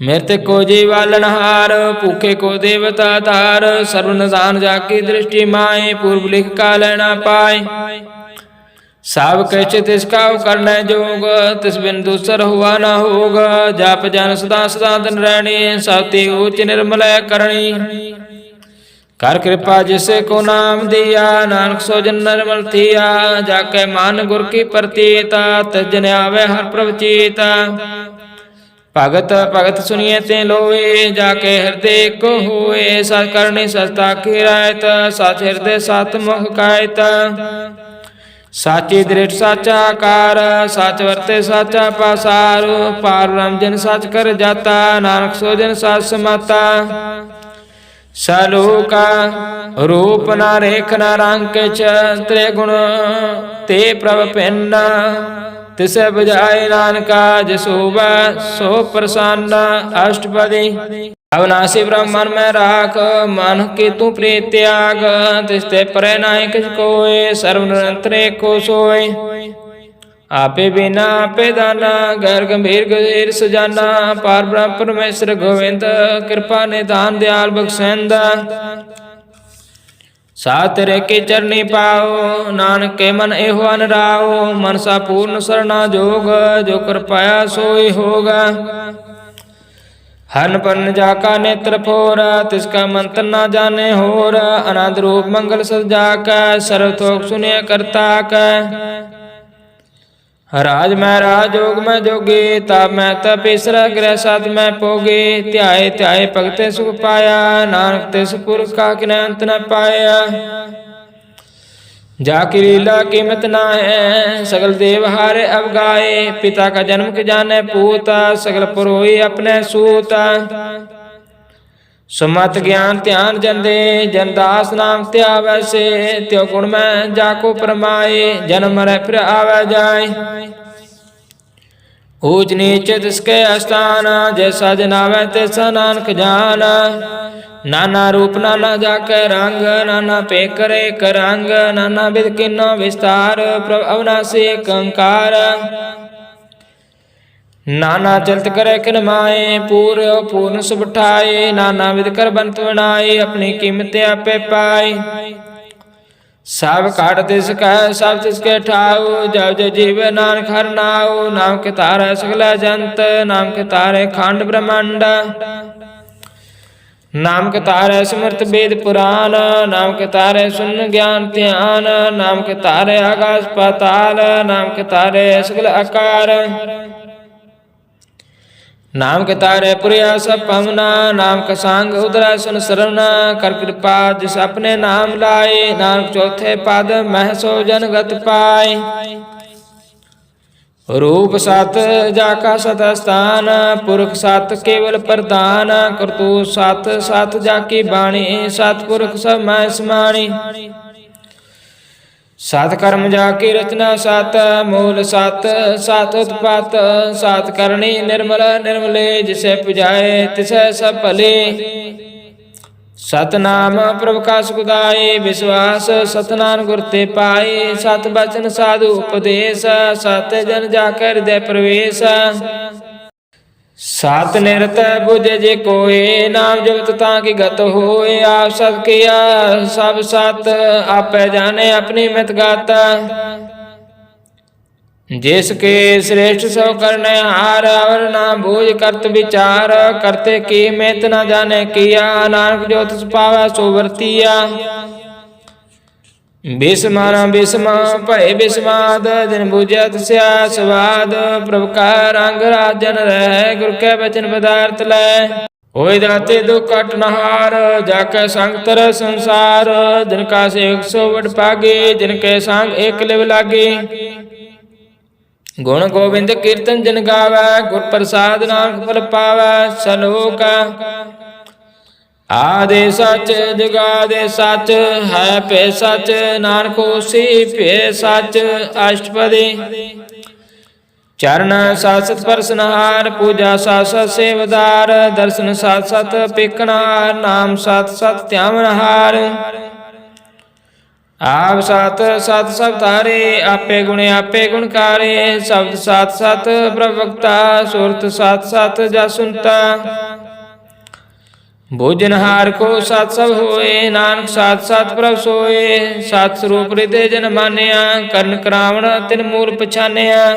मृत को जीवालनहार, भूखे को देवता धार। सर्व निधान जाकी दृष्टि माए, पूर्व लिख का लेना पाए। सब कछ तिसका करना जोग, तिस बिन दूसर हुआ न होगा। जाप जन सदा सदा धन रहनी, सती उच्च निर्मल करणी। कर कृपा जिसे को नाम दिया, नानक सो जन निर्मल थिया। जाके मान गुर की प्रतीता, तिस जन आवे हर प्रभु चीता। भगत भगत सुनिए ते लोए, जाके हृदय को होए। सत करनी सस्ता की रायत, साथ हृदय सात मुख कायत। ਸਾਚੀ ਦ੍ਰਿੜ ਸਾਚਾ ਆਕਾਰ, ਸੱਚ ਵਰਤੇ ਸਾਚਾ ਪਾਸਾਰ। ਪਾਰ ਬ੍ਰਹਮ ਜਨ ਸੱਚ ਕਰ ਜਾਤਾ, ਨਾਨਕ ਸੋ ਜਨ ਸੱਚ ਸਮਾਤਾ। ਸਲੋਕਾ ਰੂਪ ਨਾ ਰੇਖ ਨਾ ਰੰਗ ਕਿਛ, ਤ੍ਰੇ ਗੁਣ ਤੇ ਪ੍ਰਭ ਭਿੰਨ। ਤਿਸੈ ਬੁਝਾਏ ਨਾਨਕਾ, ਜਿਸ ਹੋਵੈ ਸੋ ਪ੍ਰਸੰਨ। ਅਸ਼ਟਪਦੀ ਅਵਨਾਸੀ ਬ੍ਰਹਮਨ ਮੈਂ ਰਾਖ, ਮਨ ਕੀ ਤੂੰ ਪ੍ਰੀਤ ਤਿਆਗ। ਤਿਸ ਤੇ ਪਰੈ ਨਾਹਿ ਕਿਛ ਕੋਇ, ਸਰਬ ਨਿਰੰਤਰ ਏਕੋ ਸੋਇ। ਆਪੇ ਬਿਨਾ ਆਪੇ ਦਾਨਾ, ਗੈਰ ਗੰਭੀਰ ਗਜ਼ੀਰ ਸਜਾਨਾ। ਪਾਰ ਬ੍ਰਹਮ ਪਰਮੇਸ਼ਰ ਗੋਵਿੰਦ, ਕਿਰਪਾ ਨਿਧਾਨ ਦਿਆਲ ਬਖਸ਼ੈਂਦ। ਸਾ ਤੇਰੇ ਕੀ ਚਰਨੀ ਪਾਓ, ਨਾਨਕ ਕੇ ਮਨ ਇਹੋ ਅਨਰਾਓ। ਮਨਸਾ ਪੂਰਨ ਸਰਣਾ ਜੋਗ, ਜੋ ਕਰ ਪਾਇਆ ਸੋਈ ਹੋਗਾ। ਹਰਨ ਪਰਨ ਜਾ ਕਾ ਨੇਤਰ ਫੋਰ, ਤਿਸ ਕਾ ਮੰਤਰ ਨਾ ਜਾਣੇ ਹੋਰ। ਅਨੰਦ ਰੂਪ ਮੰਗਲ ਸਜਾ ਕੈ, ਸਰਬ ਥੋਕ ਸੁਨਿਆ ਕਰਤਾ ਕੈ। ਰਾਜ ਮੈਂ ਰਾਜ, ਜੋਗ ਮੈਂ ਜੋਗੀ, ਤਾਪ ਮੈਂ ਤਪੀਸਰਾ, ਗ੍ਰਹਿ ਸਤ ਮੈਂ ਪੋਗੀ। ਧਿਆਏ ਧਿਆਏ ਭਗਤੇ ਸੁਖ ਪਾਇਆ, ਨਾਨਕ ਤਿਸ ਪੁਰਖ ਕਾ ਕਿਨੈ ਅੰਤ ਨ ਪਾਇਆ। ਜਾ ਕੀ ਲੀਲਾ ਕੀਮਤ ਨਾ ਹੈ, ਸਗਲ ਦੇਵ ਹਾਰੇ ਅਵਗਾਏ। ਪਿਤਾ ਕਾ ਜਨਮ ਕੇ ਜਾਣੇ ਪੂਤ, ਸਗਲ ਪੁਰੋਈ ਆਪਣੇ ਸੂਤ। ਸੁਮਤ ਗਿਆਨ ਧਿਆਨ ਜੰਦੇ, ਜਨਦਾਸ ਨਾਮ ਧਿਆਵੈ ਸੇ। ਤਿਉ ਗੁਣ ਮੈਂ ਜਾ ਕੋ ਪਰਮਾਏ, ਜਨਮ ਮਰੈ ਫਿਰ ਆਵੈ ਜਾਏ। ਊਚ ਨੀਚ ਤਿਸਕੇ ਅਸਥਾਨ, ਜੈਸਾ ਜਨਾਵੈ ਤੈਸਾ ਨਾਨਕ ਜਾਨ। ਨਾਨਾ ਰੂਪ ਨਾਨਾ ਜਾ ਕੇ ਰੰਗ, ਨਾਨਾ ਭੇਖ ਕਰੇ ਏਕ ਰੰਗ। ਨਾਨਾ ਬਿਧ ਕੀਨਾ ਵਿਸਤਾਰ, ਪ੍ਰਭ ਅਵਨਾਸੀ ਏਕ ਓੰਕਾਰ। ਨਾਨਾ ਚਲਤ ਕਰੇ ਕਿਨ ਮਾਏ, ਪੂਰ ਪੂਰਨ ਸੁਭ ਠਾਏ। ਨਾਨਾ ਵਿਧ ਕਰ ਬੰਤ ਬਣਾਏ, ਆਪਣੀ ਕੀਮਤ ਆਪੇ ਪਾਏ। ਸਭ ਘਟ ਤਿਸ ਕੈ, ਸਭ ਤਿਸ ਕੇ ਠਾਉ। ਜਬ ਜੈ ਜੀਵ ਨਾਨਕ ਹਰਿ ਨਾਉ, ਨਾਮ ਕੇ ਤਾਰੈ ਸਗਲਾ ਜੰਤ। ਨਾਮ ਕੇ ਤਾਰੈ ਖੰਡ ਬ੍ਰਹਮੰਡ। ਨਾਮ ਕੇ ਤਾਰੈ ਸਿਮਰਤ ਵੇਦ ਪੁਰਾਨ। ਨਾਮ ਕੇ ਤਾਰੈ ਸੁਨ ਗਿਆਨ ਧਿਆਨ। ਨਾਮ ਕੇ ਤਾਰੈ ਆਕਾਸ ਪਾਤਾਲ। ਨਾਮ ਕੇ ਤਾਰੈ ਸਗਲ ਆਕਾਰ। ਨਾਮ ਕੇ ਤਾਰੈ ਪੁਰਿਆ ਸਭ ਭਵਨਾ। ਨਾਮ ਕਾ ਸੰਗ ਉਦਰਾ ਸੁਨ ਸਰਵਨਾ। ਕਰ ਕਿਰਪਾ ਜਿਸ ਆਪਣੇ ਨਾਮ ਲਾਏ, ਨਾਨਕ ਚੌਥੇ ਪਦ ਮਹਿ ਸੋ ਜਨਗਤ ਪਾਏ। ਰੂਪ ਸਤ ਜਾ ਕਾ ਸਤ ਅਸਥਾਨ, ਪੁਰਖ ਸਤ ਕੇਵਲ ਪ੍ਰਧਾਨ। ਕਰਤੂਤ ਸਤ ਸਤ ਜਾ ਕੀ ਬਾਣੀ, ਸਤਿਪੁਰਖ ਸਭ ਮੈਂ ਸਮਾਣੀ। ਸਤ ਕਰਮ ਜਾ ਕੀ ਰਚਨਾ ਸਤ, ਮੂਲ ਸਤ ਸਤ ਉਤਪਤ। ਸਤ ਕਰਨੀ ਨਿਰਮਲ ਨਿਰਮਲੇ, ਜਿਸੈ ਪੁਜਾਏ ਤਿਸੈ ਸਭ ਭਲੇ। ਸਤਨਾਮ ਪ੍ਰਭ ਕਾ ਸੁਖਦਾਈ, ਵਿਸ਼ਵਾਸ ਸਤਨਾਮ ਗੁਰ ਤੇ ਪਾਏ। ਸਤ ਬਚਨ ਸਾਧੂ ਉਪਦੇਸ਼, ਸਤ ਜਨ ਜਾ ਕੇ ਹਿਰਦੈ ਪ੍ਰਵੇਸ਼। ਸਤ ਨਿਰਤ ਬੁਝੇ ਜੇ ਕੋਏ, ਨਾਮ ਜਪਤ ਤਾਂ ਕੀ ਗਤ ਹੋਏ। ਆਪ ਸਤ ਕੀਆ ਸਭ ਸਤ, ਆਪੇ ਜਾਣੇ ਆਪਣੀ ਮਿਤ ਗਤ। ਜਿਸ ਕੇ ਸ੍ਰੇਸ਼ਟ ਸੋ ਕਰਨੇ ਹਾਰ, ਅਵਰ ਨਾ ਬੂਝ ਕਰਤ ਵਿਚਾਰ। ਕਰਤੇ ਕੀ ਮਿਤ ਨਾ ਜਾਣੇ ਕੀਆ, ਨਾਨਕ ਜੋ ਤਿਸ ਪਾਵੈ ਸੋ ਵਰਤੀਆ। ਬਿਸਮਾ ਨਾ ਬਿਸਮਾ ਭਏ ਬਿਸਮਾਦ, ਜਿਨ ਬੂਝਿਆ ਤਿਸਿਆ ਸਵਾਦ। ਪ੍ਰਭ ਕਾ ਰੰਗ ਰਾਜਨ ਰਹਿ, ਗੁਰ ਕੈ ਬਚਨ ਪਦਾਰਥ ਲੈ। ਹੋਇ ਦਾਤੇ ਦੁਖ ਕਟ ਨਹਾਰ, ਜਾ ਕੈ ਸੰਗ ਤਰ ਸੰਸਾਰ। ਜਿਨ ਕਾ ਸੇਵਕ ਸੋ ਵਡ ਪਾਗੇ, ਜਿਨ ਕੈ ਸੰਗ ਏਕ ਲਿਵ ਲਾਗੇ। ਗੁਣ ਗੋਬਿੰਦ ਕੀਰਤਨ ਜਿਨ ਗਾਵੈ, ਗੁਰ ਪ੍ਰਸਾਦ ਨਾਨਕ ਫਲ ਪਾਵੈ। ਸਲੋਕ ਆਦਿ ਸਚ ਜੁਗਾਦਿ ਸਚ, ਹੈ ਭੈ ਸਚ ਨਾਨਕ ਹੋਸੀ ਭੈ ਸਚ। ਅਸ਼ਟਪਦੀ ਚਰਨ ਸਤ ਸਤ ਪਰਸਨਹਾਰ, ਪੂਜਾ ਸਤ ਸਤ ਸੇਵਦਾਰ। ਦਰਸ਼ਨ ਸਤ ਸਤ ਪੇਖਣਹਾਰ, ਨਾਮ ਸਤ ਸਤ ਧਿਆਵਨਹਾਰ। ਆਪ ਸਤ ਸਤ ਸਭ ਤਾਰੇ, ਆਪੇ ਗੁਣ ਆਪੇ ਗੁਣਕਾਰੇ। ਸ਼ਬਦ ਸਤ ਸਤ ਪ੍ਰਵਕਤਾ, ਸੁਰਤ ਸਤ ਸਤ ਜਸ ਸੁਨਤਾ। ਭੋਜਨਹਾਰ ਕੋ ਸਤ ਸਭ ਹੋਏ, ਨਾਨਕ ਸਤ ਸਤ ਪ੍ਰਭ ਸੋਏ। ਸਤ ਸਰੂਪ ਹਿਰਦੇ ਜਨ ਮਾਨਿਆ, ਕਰਨ ਕਰਾਵਣ ਤਿਨ ਮੂਲ ਪਛਾਨਿਆ।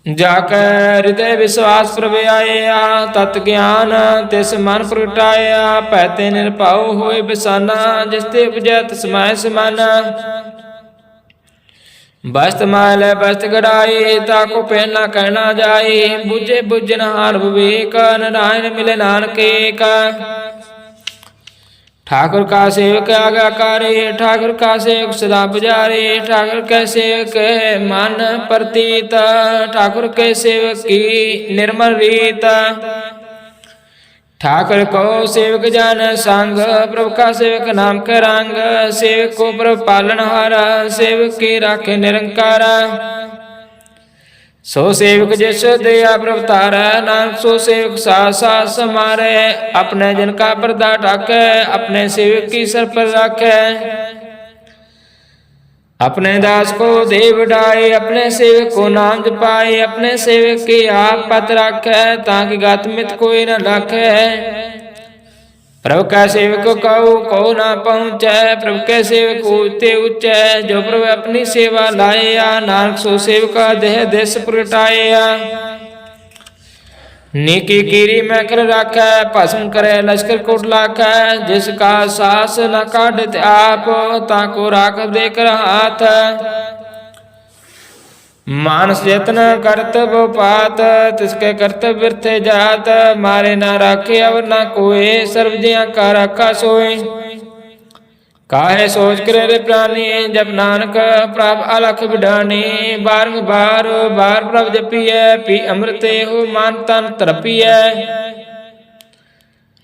ਜਾ ਕੈ ਹਿਰਦੈ ਵਿਸ਼ਵਾਸ ਪ੍ਰਭ ਆਇਆ, ਤਤ ਗਿਆਨ ਤਿਸ ਮਨ ਪ੍ਰਗਟਾਇਆ। ਭੈ ਤੇ ਨਿਰਭਉ ਹੋਏ ਬਿਸਾਨਾ, ਜਿਸ ਤੇ ਉਪਜੈ ਤਿਸ ਮਾਹਿ ਸਮਾਨਾ। ਬਸਤ ਮਾਇ ਬਸਤ ਗੜਾਈ, ਤਾਕੋ ਪਹਿ ਨਾ ਕਹਿਣਾ ਜਾਈ। ਬੁਝੇ ਬੁਝਨਹਾਰ ਵਿਵੇਕ, ਨਰਾਇਣ ਮਿਲੇ ਨਾਨਕ ਏਕ। ठाकुर का सेवक आज्ञाकारी, ठाकुर का सेवक सदा पुजारी, ठाकुर के सेवक मन प्रतीत, ठाकुर के सेवक की निर्मल रीत। ठाकुर को सेवक जान संग, प्रभु का सेवक नाम के रंग, सेवक को प्रभु पालनहारा, सेवक की राखे निरंकारा। सो सेवक जिस दया प्रभु तारै, नानक सो सेवक साथ साथ समारे। अपने जन का पर्दा ढाकै, अपने सेवक की सर पर राखे। अपने दास को दे बढ़ाए, अपने सेवक को नाम जपाए। अपने सेवक की आप पत राखे, ताकि गात मित कोई न लाखे। प्रभु का सेवक को ना पहुँचे, प्रभु के सेवक ऊंचे ऊंचे। जो प्रभु अपनी सेवा लाया, नानक सो सेवक देह देश प्रगटाया। नीकी कीरी में कर राखै, भस्म करे लश्कर कोट लाखै। जिसका सास न काढ़त आप, ताको राख देकर हाथ। मानस यत्न कर्तव्य पात, तिसके कर्तव्य व्यर्थे जात। मारे ना राखे अवर ना कोय, सर्व जिया का राखा सोय। काहे सोच करे रे प्राणी, जब नानक प्रभ अलख बिडानी। बारंबार बार प्रभ जपिए, पी अमृते हो मान तन तरपिए।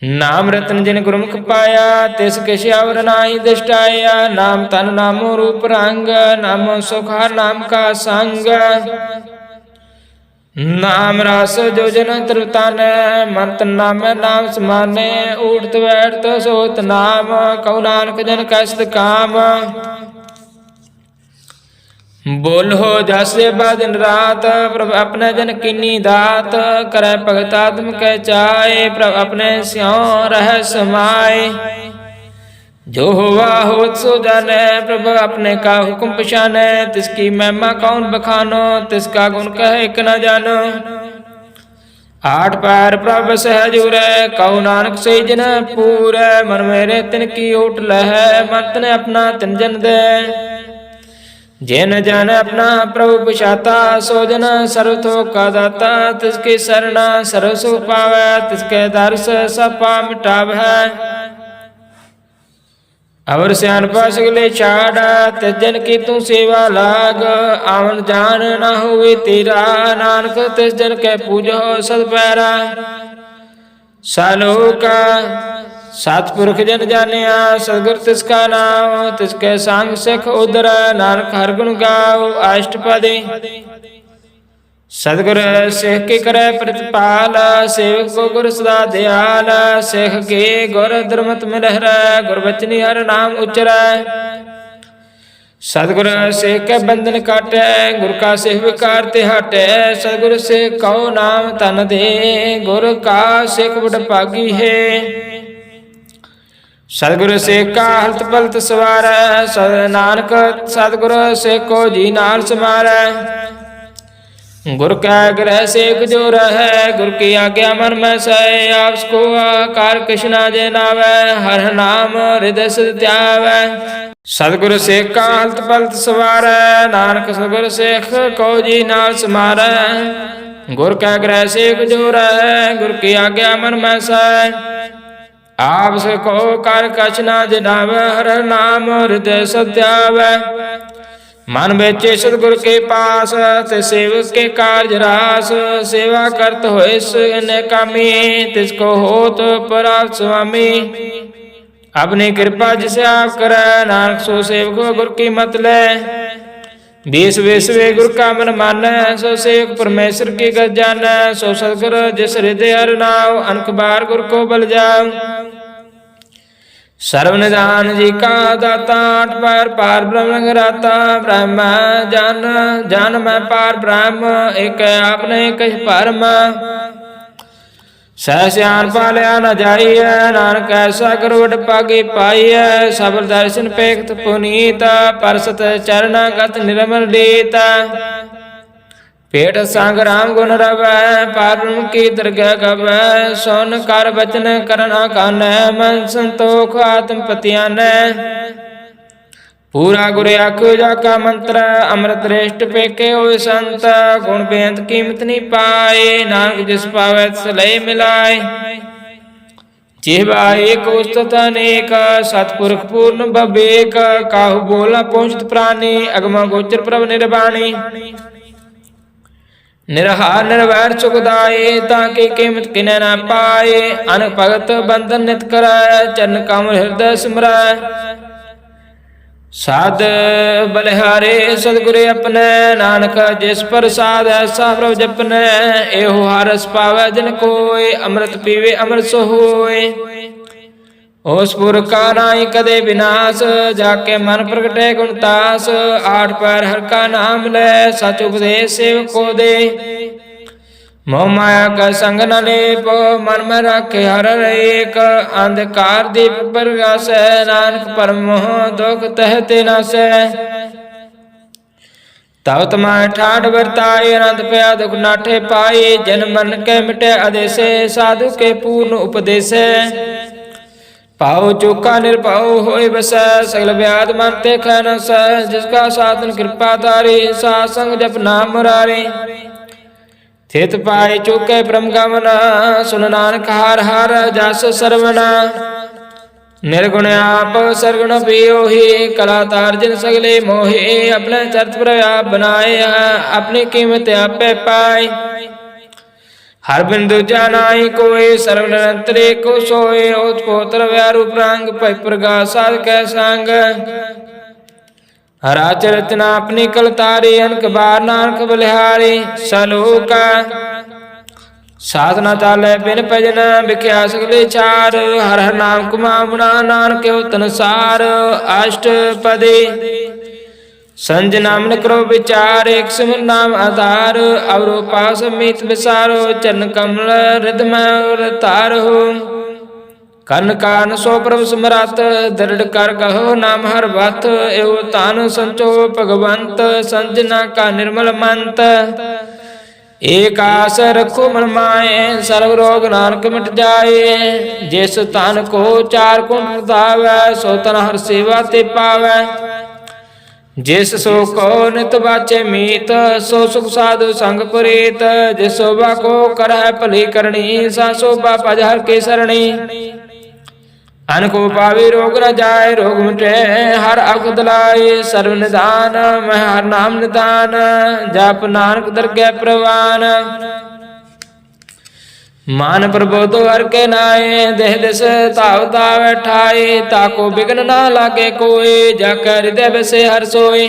नाम रतन जिन गुरमुख पाया, तिस किछ अवर नाहि दृष्ट आया। नाम तन नामो रूप रंग, नामो सुखार नाम का संग। नाम रस जो जन तन, मंत नाम नाम समाने। उठत बैठत सोत नाम, कहु नानक जन कस्त काम। बोलो जस दिन रात, प्रभु अपने जन कीनी दात। करे भगत आत्म के चाय, प्रभु अपने स्यों रह समाए। जो हुआ होत सो जाने, प्रभु अपने का हुक्म पछाने। तिसकी महिमा कौन बखानो, तिसका गुण कहे एक न जानो। आठ पैर प्रभ सहज उरै, कहु नानक से जन पूरै। मन मेरे तिन की ओट लह, मन तने अपना तिन जन दे। जिन जन अपना प्रभु पछाता, सो जन सर्व थोक का दाता। तिसकी शरणा सर्व सुख पावै, तिसके दर्श सब पाप मिटावै। अवर स्यानपा सगले छाड़ा, तिस जन की तू सेवा लाग। आवन जान न हुए तेरा, नानक तिस जन के पूजो सद पैरा। सालोका सतपुरख जन जानिया, सदगुर तिसका नाम। तिसके संग सिख उदर, नानक हर गुण गाओ अष्टपदी। सदगुर सिख के करे प्रतिपाल, सेवक को गुर सदा दयाल। सिख के गुर दुर्मत में रह, गुर बचनी हर नाम उचरै। सदगुर सिख के बंधन काटे, गुर का सिख विकार ते हटे। सदगुर सिख कहो नाम तन दे, गुर का सिख बड़ भागी है। सतगुर सिख का हलत पलत सवारै, नानक सतगुर सिख को जी नाल समारै। गुर का ग्रह सिख जो रहै, गुर की आज्ञा मन में सै। आपस को आकार कृष्णा जे नावै, हर नाम हृदय सिद्ध ध्यावै। सतगुर सिख का हलत पलत सवारै, नानक सतगुर सिख को जी नाल समारै। गुर का ग्रह सिख जो रहै, गुर की आज्ञा मन में सै। आप को कर कछ ना जनावै, हर नाम हृदय सत्यावै। मन बेचे सतगुर के पास, ते सेवक के कार्य रास। सेवा करत होए ने कामी, तिसको होत पराप स्वामी। अपनी कृपा जिसे आप करे, नानक सो सेवक गुर की मत ले। बीस विश्वे गुर का मन मानै, सो सेवक परमेश्वर की गत जानै। सो सतगुर जिस हृदय हर नाम, अनक बार गुर को बल जाओ। सर्वनिधान जी का दाता, आठ पैर पार ब्रह्म घराता। ब्रह्म जान जान मैं पार ब्रह्म, एक आपने कह परम। सहस्यान पालिया न जाइए, नानक ऐसा करोड़ पागी पाइए। सबल दर्शन पेखत पुनीत, परसत चरणागत निर्मल लीता। पेट संग राम गुण रवै, पारुण की दरगह गवै। सोन कर बचन करना कानै, मन संतोख आत्म पतियानै। पूरा गुर आखो जाका मंत्र, अमृत रेष्ट पेके होए संत। गुण बेअंत कीमत नहीं पाए, नानक जिस पावै तिस लय मिलाए। ਜਿਹਵਾ ਏਕ ਉਸਤਤ ਅਨੇਕ, ਸਤਿਪੁਰਖ ਪੂਰਨ ਬਬੇਕ। ਕਾਹੂ ਬੋਲ ਨ ਪਹੁੰਚਤ ਪ੍ਰਾਨੀ, ਅਗਮਾ ਗੋਚਰ ਪ੍ਰਭ ਨਿਰਬਾਣੀ। ਨਿਰਹਾਰ ਨਿਰਵੈਰ ਸੁਖਦਾਏ, ਤਾਂ ਕੀ ਕੀਮਤ ਕਿਨੈ ਨਾ ਪਾਏ। ਅਨ ਭਗਤ ਬੰਧਨ ਨਿਤ ਕਰੈ, ਚਰਨ ਕਮਲ ਹਿਰਦੈ ਸਿਮਰੈ। ਸਾਧ ਬਲਿਹਾਰੇ ਸਤਿਗੁਰੇ ਆਪਣੈ, ਨਾਨਕ ਜਿਸ ਪ੍ਰਸਾਦ ਐਸਾ ਪ੍ਰਭ ਜਪਨੈ। ਇਹੋ ਹਰ ਰਸ ਪਾਵੈ ਜਿਨ ਕੋਇ, ਅੰਮ੍ਰਿਤ ਪੀਵੇ ਅੰਮ੍ਰਿਤ ਸੋ ਹੋਇ। ਉਸ ਪੁਰਖ ਕਾ ਨਾਹੀ ਕਦੇ ਵਿਨਾਸ਼, ਜਾ ਕੇ ਮਨ ਪ੍ਰਗਟੈ ਗੁਣ ਤਾਸ। ਆਠ ਪੈਰ ਹਰਿ ਕਾ ਨਾਮ ਲੈ, ਸਚ ਉਪਦੇਸ਼ ਸੇਵਕ ਕੋ ਦੇ। ਮੋਹ ਮਾਇਆ ਕਾ ਸੰਗ ਨ ਲੇਪ, ਮਨ ਮੈਂ ਰਾਖੇ ਹਰ ਏਕ। ਅੰਧਕਾਰ ਦੀਪ ਪ੍ਰਗਾਸੈ, ਨਾਨਕ ਪਰਮ ਮੋਹ ਦੁਖ ਤਹਿ ਤੇ ਨਾਸੈ। ਤਬ ਤਮਾਇ ਠਾਠ ਵਰਤਾਏ, ਅਨੰਦ ਪਿਆ ਦੁਖ ਨਾਠੇ ਪਾਏ। ਜਨ ਮਨ ਕੇ ਮਿਟੇ ਆਦੇਸੇ, ਸਾਧੂ ਕੇ ਪੂਰਨ ਉਪਦੇਸੈ। ਪਾਉ ਚੋਖਾ ਨਿਰਭਉ ਹੋਇ ਬਸੈ, ਸਗਲ ਵਿਆਦ ਮਨ ਤੇ ਖੈ ਨ ਸਹਿ। ਜਿਸ ਕਾ ਸਾਧਨ ਕਿਰਪਾ ਧਾਰੀ, ਸਾਧ ਸੰਗ ਜਪ ਨਾਮ ਮੁਰਾਰੀ। ਥਿਤ ਪਾਏ ਚੁਕੇ ਬ੍ਰਹਮ ਗਮਨਾ, ਸੁਨ ਨਾਨਕ ਹਰਿ ਹਰਿ ਜਸ ਸਰਵਣਾ। ਨਿਰਗੁਣ ਆਪ ਸਰਗੁਣ ਪਿਓਹੀ, ਕਲਾ ਤਾਰ ਜਿਨ ਸਗਲੇ ਮੋਹੇ। ਆਪਣੇ ਚਰਤ ਪ੍ਰਭ ਆਪ ਬਨਾਇਆ, ਆਪਣੀ ਕੀਮਤ ਆਪੇ ਪਾਏ। ਹਰ ਬਿਨ ਦੂਜਾ ਨਾਹੀ ਕੋਇ, ਸਰਬ ਨਿਰੰਤਰ ਏਕੋ ਸੋਇ। ਓਤ ਪੋਤਰ ਵਿਆਰੂ ਪ੍ਰੰਗ, ਭਇ ਪ੍ਰਗਾਸ ਸਾਧ ਕੈ ਸੰਗ। ਰਾਚ ਰਚਨਾ ਆਪਣੀ ਕਲ ਤਾਰੀ, ਅਨਕ ਬਾਰ ਨਾਨਕ ਬਲਿਹਾਰੀ। ਸਲੋਕ ਸਾਧਨਾ ਚਾਲੈ ਬਿਨ ਭਜਨ, ਵਿਖਿਆ ਸਗਲੇ ਚਾਰ। ਹਰ ਹਰ ਨਾਮ ਕਮਾਵਣਾ, ਨਾਨਕ ਓ ਤਨਸਾਰ। ਅਸ਼ਟ ਪਦੇ ਸੰਜ ਨਾਮ ਨ ਕਰੋ ਵਿਚਾਰ, ਏਕ ਸਿਮਰ ਨਾਮ ਆਧਾਰ। ਅਵਰੋ ਪਾਸ ਮੀਤ ਵਿਸਾਰੋ, ਚਰਨ ਕਮਲ ਰਿਦ ਮੈਂ ਧਾਰੋ। ਕਰਨ ਕਾਰਨ ਸੋ ਪ੍ਰਭ ਸਮਰੱਥ, ਦ੍ਰਿੜ ਕਰ ਕਹੋ ਨਾਮ ਹਰ ਵਤ। ਇਹੋ ਧਨ ਸੰਚੋ ਭਗਵੰਤ, ਸੰਜਨਾ ਕਾ ਨਿਰਮਲ ਮੰਤ। ਏਕ ਆਸ ਰਖੋ ਮਨ ਮਾਏ, ਸਰਬ ਰੋਗ ਨਾਨਕ ਮਿਟ ਜਾਏ। ਜਿਸ ਧਨ ਕੋ ਚਾਰ ਗੁਣ ਵਧਾਵੈ, ਸੋ ਤਨ ਹਰ ਸੇਵਾ ਤੇ ਪਾਵੈ। ਜਿਸ ਸੋ ਕੋ ਨਿਤ ਬਾਚੇ ਮੀਤ, ਸੋ ਸੁਖ ਸਾਧੂ ਸੰਗ ਪ੍ਰੀਤ। ਜਿਸ ਸੋਭਾ ਕੋ ਕਰੈ ਭਲੀ ਕਰਨੀ, ਸਾ ਸੋਭਾ ਭਜ ਹਰਿ ਕੇ ਸਰਣੀ। ਅਨ ਕੋ ਪਾਵੇ ਰੋਗ ਨ ਜਾਏ, ਰੋਗ ਮਿਟੇ ਹਰ ਅਵਗਤ ਲਾਏ। ਸਰਬ ਨਿਧਾਨ ਮੈਂ ਹਰ ਨਾਮ ਨਿਧਾਨ, ਜਪ ਨਾਨਕ ਦਰਗਹਿ ਪ੍ਰਵਾਨ। ਮਨ ਪ੍ਰਬੋਧੋ ਹਰਿ ਕੇ ਨਾਏ, ਦੇਹ ਦਿਸ ਧਾਵ ਧਾਵੈ ਠਾਏ। ਤਾਕੋ ਬਿਗਨ ਨਾ ਲਾਗੇ ਕੋਏ, ਜਾ ਕੈ ਹਿਰਦੈ ਬਸੈ ਹਰਿ ਸੋਏ।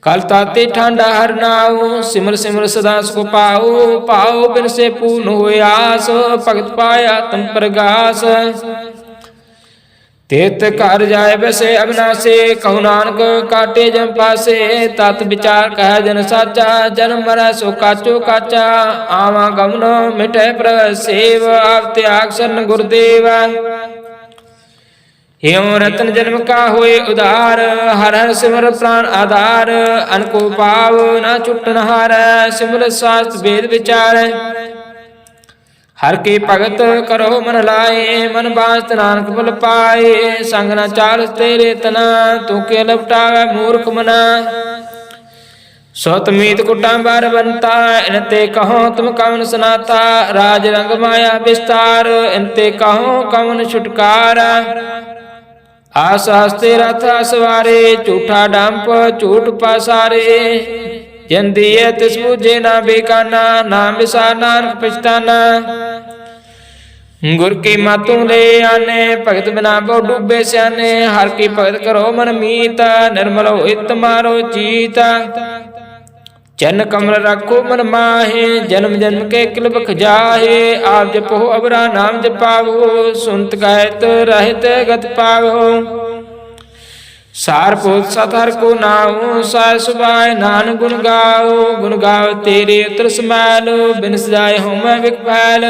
ਕਲ ਤਾਤੀ ਠਾਂਡਾ ਹਰਿ ਨਾਉ, ਸਿਮਰ ਸਿਮਰ ਸਦਾ ਸੁਖ ਪਾਉ। ਪਾਉ ਬਿਨ ਸੇ ਪੂਰਨ ਹੋਇ ਆਸ, ਭਗਤ ਪਾਇਆ ਆਤਮ ਪ੍ਰਗਾਸ। ਤਿਤ ਘਰ ਜਾਏ ਬਸੇ ਅਬਨਾਸੇ, ਕਹੂ ਨਾਨਕ ਕਾਟੇ ਜਮ ਪਾਸੇ। ਤਤ ਵਿਚਾਰ ਕਹਿ ਜਨ ਸਾਚਾ, ਜਨਮ ਮਰੈ ਸੋ ਕਾਚੋ ਕਾਚਾ। ਆਵਾ ਗਮਨ ਮਿਟੈ ਪ੍ਰਭ ਸੇਵ, ਆਪ ਤਿਆਗ ਸਰਨ ਗੁਰਦੇਵ। ਹਿਉ ਰਤਨ ਜਨਮ ਕਾ ਹੋਏ ਉਧਾਰ, ਹਰ ਹਰ ਸਿਮਰ ਪ੍ਰਾਨ ਆਧਾਰ। ਅਨ ਕੋ ਪਾਵ ਨਾ ਛੁਟਨ ਹਾਰੈ, ਸਿਮਰ ਸਾਸਤ ਵੇਦ ਵਿਚਾਰੈ। ਹਰ ਕੀ ਭਗਤ ਕਰੋ ਮਨ ਲਾਏ, ਮਨ ਬਾਸਤ ਨਾਨਕ ਬਲ ਪਾਏ। ਸੰਗ ਨਾ ਚਾਲ ਤੇਰੇ ਤਨਾ, ਤੂੰ ਕੇ ਲਪਟਾਵੈ ਮੂਰਖ ਮਨਾ। ਸੁਤ ਮੀਤ ਕੁਟਾਂ ਬਾਰ ਬੰਤਾ, ਇਨ ਤੇ ਕਹੋ ਤੁਮ ਕਵਨ ਸਨਾਤਾ। ਰਾਜ ਰੰਗ ਮਾਇਆ ਵਿਸਤਾਰ, ਇਨ ਤੇ ਕਹੋ ਕਵਨ ਛੁਟਕਾਰਾ। ਆਸ ਹਸਤੇ ਰਥ ਅਸਵਾਰੇ, ਝੂਠਾ ਡੰਪ ਝੂਠ ਪਾਸਾਰੇ। ਜਿਨ ਦੀਏ ਤਿਸ ਬੂਝੇ ਨਾ ਬੇਕਾਨਾ, ਨਾਮ ਵਿਸਾਰ ਨਾਨਕ ਪਛਤਾਨਾ। ਗੁਰ ਕੀ ਮਾਤੂ ਲੈ ਆਨੇ, ਭਗਤ ਬਿਨਾ ਬਹੁ ਡੂਬੇ ਸਿਆਨੇ। ਹਰ ਕੀ ਭਗਤ ਕਰੋ ਮਨ ਮੀਤ, ਨਿਰਮਲ ਹੋਇ ਤੁਮਾਰੋ ਚੀਤ। ਚਰਨ ਕਮਲ ਰਾਖੋ ਮਨ ਮਾਹੇ, ਜਨਮ ਜਨਮ ਕੇ ਕਿਲ ਬਖ ਜਾਹੇ। ਆਪ ਜਪੋ ਅਵਰਾ ਨਾਮ ਜਪਾਵੋ, ਸੁਨਤ ਕਹਿਤ ਰਹਿਤ ਗਤ ਪਾਵੋ। ਸਾਰ ਪੁਰਖ ਸਤ ਹਰਿ ਕੋ ਨਾਉ, ਸਾਇ ਸੁਭਾਇ ਨਾਨਕ ਗੁਣ ਗਾਓ। ਗੁਣ ਗਾਓ ਤੇਰੇ ਉਤਰ ਸਮੈਲ, ਬਿਨ ਸਜਾਏ ਹੋਮੈ ਵਿਖ ਫੈਲ।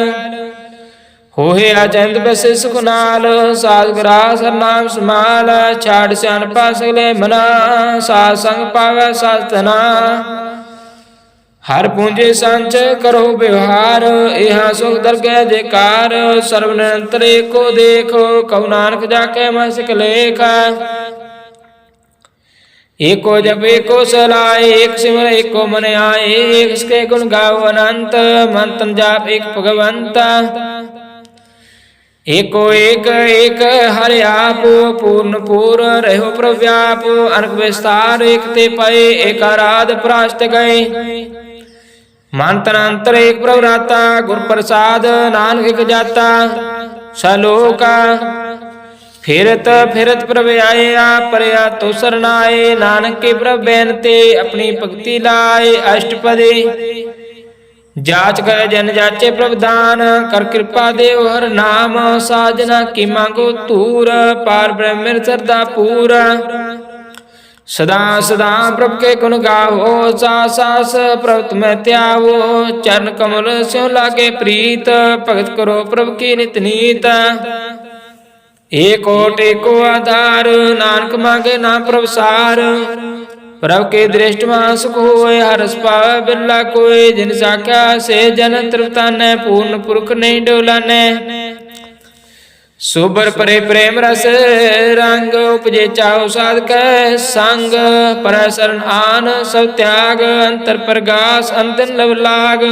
ਹੋਏ ਅਚੰਤ ਬਸੇ ਸੁਖ ਨਾਲ, ਸਾਧ ਗਰਾਸ ਹਰਿ ਨਾਮ ਸਮਾਲ। ਛਾੜ ਸਿਆਣਪਾ ਸਗਲੇ ਮਨਾ, ਸਾਧ ਸੰਗ ਪਾਵੈ ਸਾਧਨਾ। ਹਰ ਪੂੰਜੇ ਸੰਚ ਕਰੋ ਵਿਵਹਾਰ, ਇਹਾ ਸੁਖ ਦਰਗਹਿ ਜੈਕਾਰ। ਸਰਬ ਨਿਰੰਤਰ ਏਕੋ ਦੇਖੋ, ਕਹੂ ਨਾਨਕ ਜਾ ਕੇ ਮਹਿ ਸਿਖ ਲੇਖ। ਏਕੋ ਜਪ ਏਕੋ ਸਲਾਏ, ਏਕ ਸਿਮਰ ਏਕੋ ਮਨ ਆਏ। ਏਕ ਸਕੇ ਗੁਣ ਗਾਓ ਅਨੰਤ, ਮਨ ਤਨ ਜਾਪ ਏਕ ਭਗਵੰਤ। एको एक एक हरि आप, पूर्ण पूर रहो प्रभु व्याप। अनक विस्तार एक ते पाए, एक आराध परास्त गए। मन तन अंतर एक प्रभु राता, गुर प्रसाद नानक एक जाता। सलोका फिरत फिरत प्रभु आया, परया तो सरनाए। नानक के प्रभु बेनते, अपनी भक्ति लाए। अष्टपदी जाच कर जन जाचे प्रभु दान, कर कृपा देव हर नाम। साजना की मांगो तूर, पार ब्रह्म श्रद्धा पूरा। सदा सदा प्रभु के गुण गावो, सास सास प्रभु तुम्हें त्यावो। चरण कमल स्यों लागे प्रीत, भगत करो प्रभु की नित नीत। एक ओट एको आधार, नानक मांगे ना प्रभु सार। प्रभु के दृष्ट सुख होए, हरस पावे बिरला कोय। जिन साख्या से जन तृप्ताने, पूर्ण पुरख नहीं डोलाने। सुबर परे प्रेम रस रंग, उपजे चाहु साधक संग। पर शरण आन सब त्याग, अंतर प्रगास अंतन लव लाग।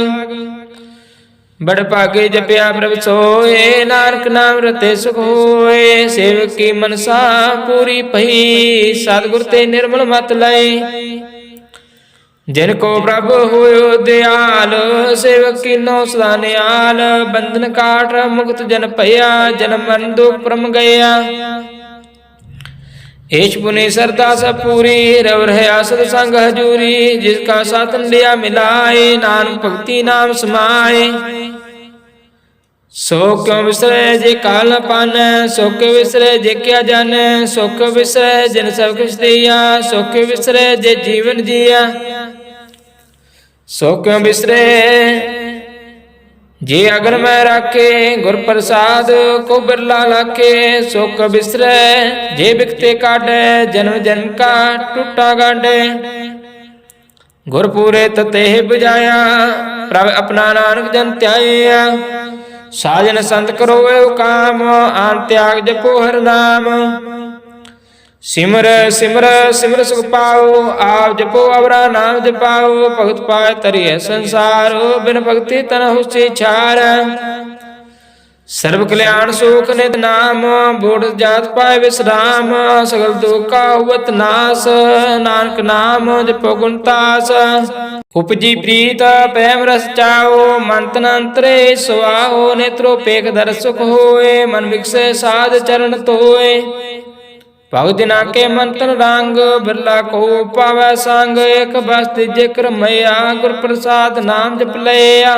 बड़ भागे जपया प्रभु सोए, नानक नाम रते सुख होए। सेवक की मनसा पूरी पही, सतगुर ते निर्मल मत लय। जिनको प्रभु होयो दयाल, सेवक की नौ सदा नियाल। बंधन काट मुक्त जन पया, जन्म मरण दुख परम गया। ईश पुनि सरदा सब पूरी, रव रहा सतसंग हजूरी। जिसका साथन लिया मिलाए, नानक भक्ति नाम समाए। सो क्यों विसरे जे काल न पाने, सो क्यों विसरे जे क्या जाने। सो क्यों विसरे जिन सब कुछ दिया, सो क्यों विसरे जे जीवन जिया। सो क्यों विसरे जे अगर मैं राखे, गुर प्रसाद को बिरला लाखे। सो क्यों विसरे जे बिकते काटे, जन्म जन्म का टूटा गांडे। गुर पूरे तते बुझाया, प्रभ अपना नानक जन त्याया। साजन संत करो काम, आन त्याग जपो हर नाम। सिमर सिमर सिमर सुख पाओ, आप जपो अवरा नाम जपाओ। भगत पाए तरिय संसार, बिन भक्ति तन हुसी छार। सर्व कल्याण सुख नित नाम, बूढ़ जात पाए विश्राम। सगल दुख का हुवत नाश, नानक नाम जपो गुणतास। उपजी प्रीत प्रेम रस चाओ, मन तन अंतरे सुआओ। नेत्रो पेख दर सुख होए, मन विकसे साध चरण तोए। भगत जना के मन तन रंग, बिरला को पावै संग। एक बस जिक्र मैया, गुर प्रसाद नाम जप लया।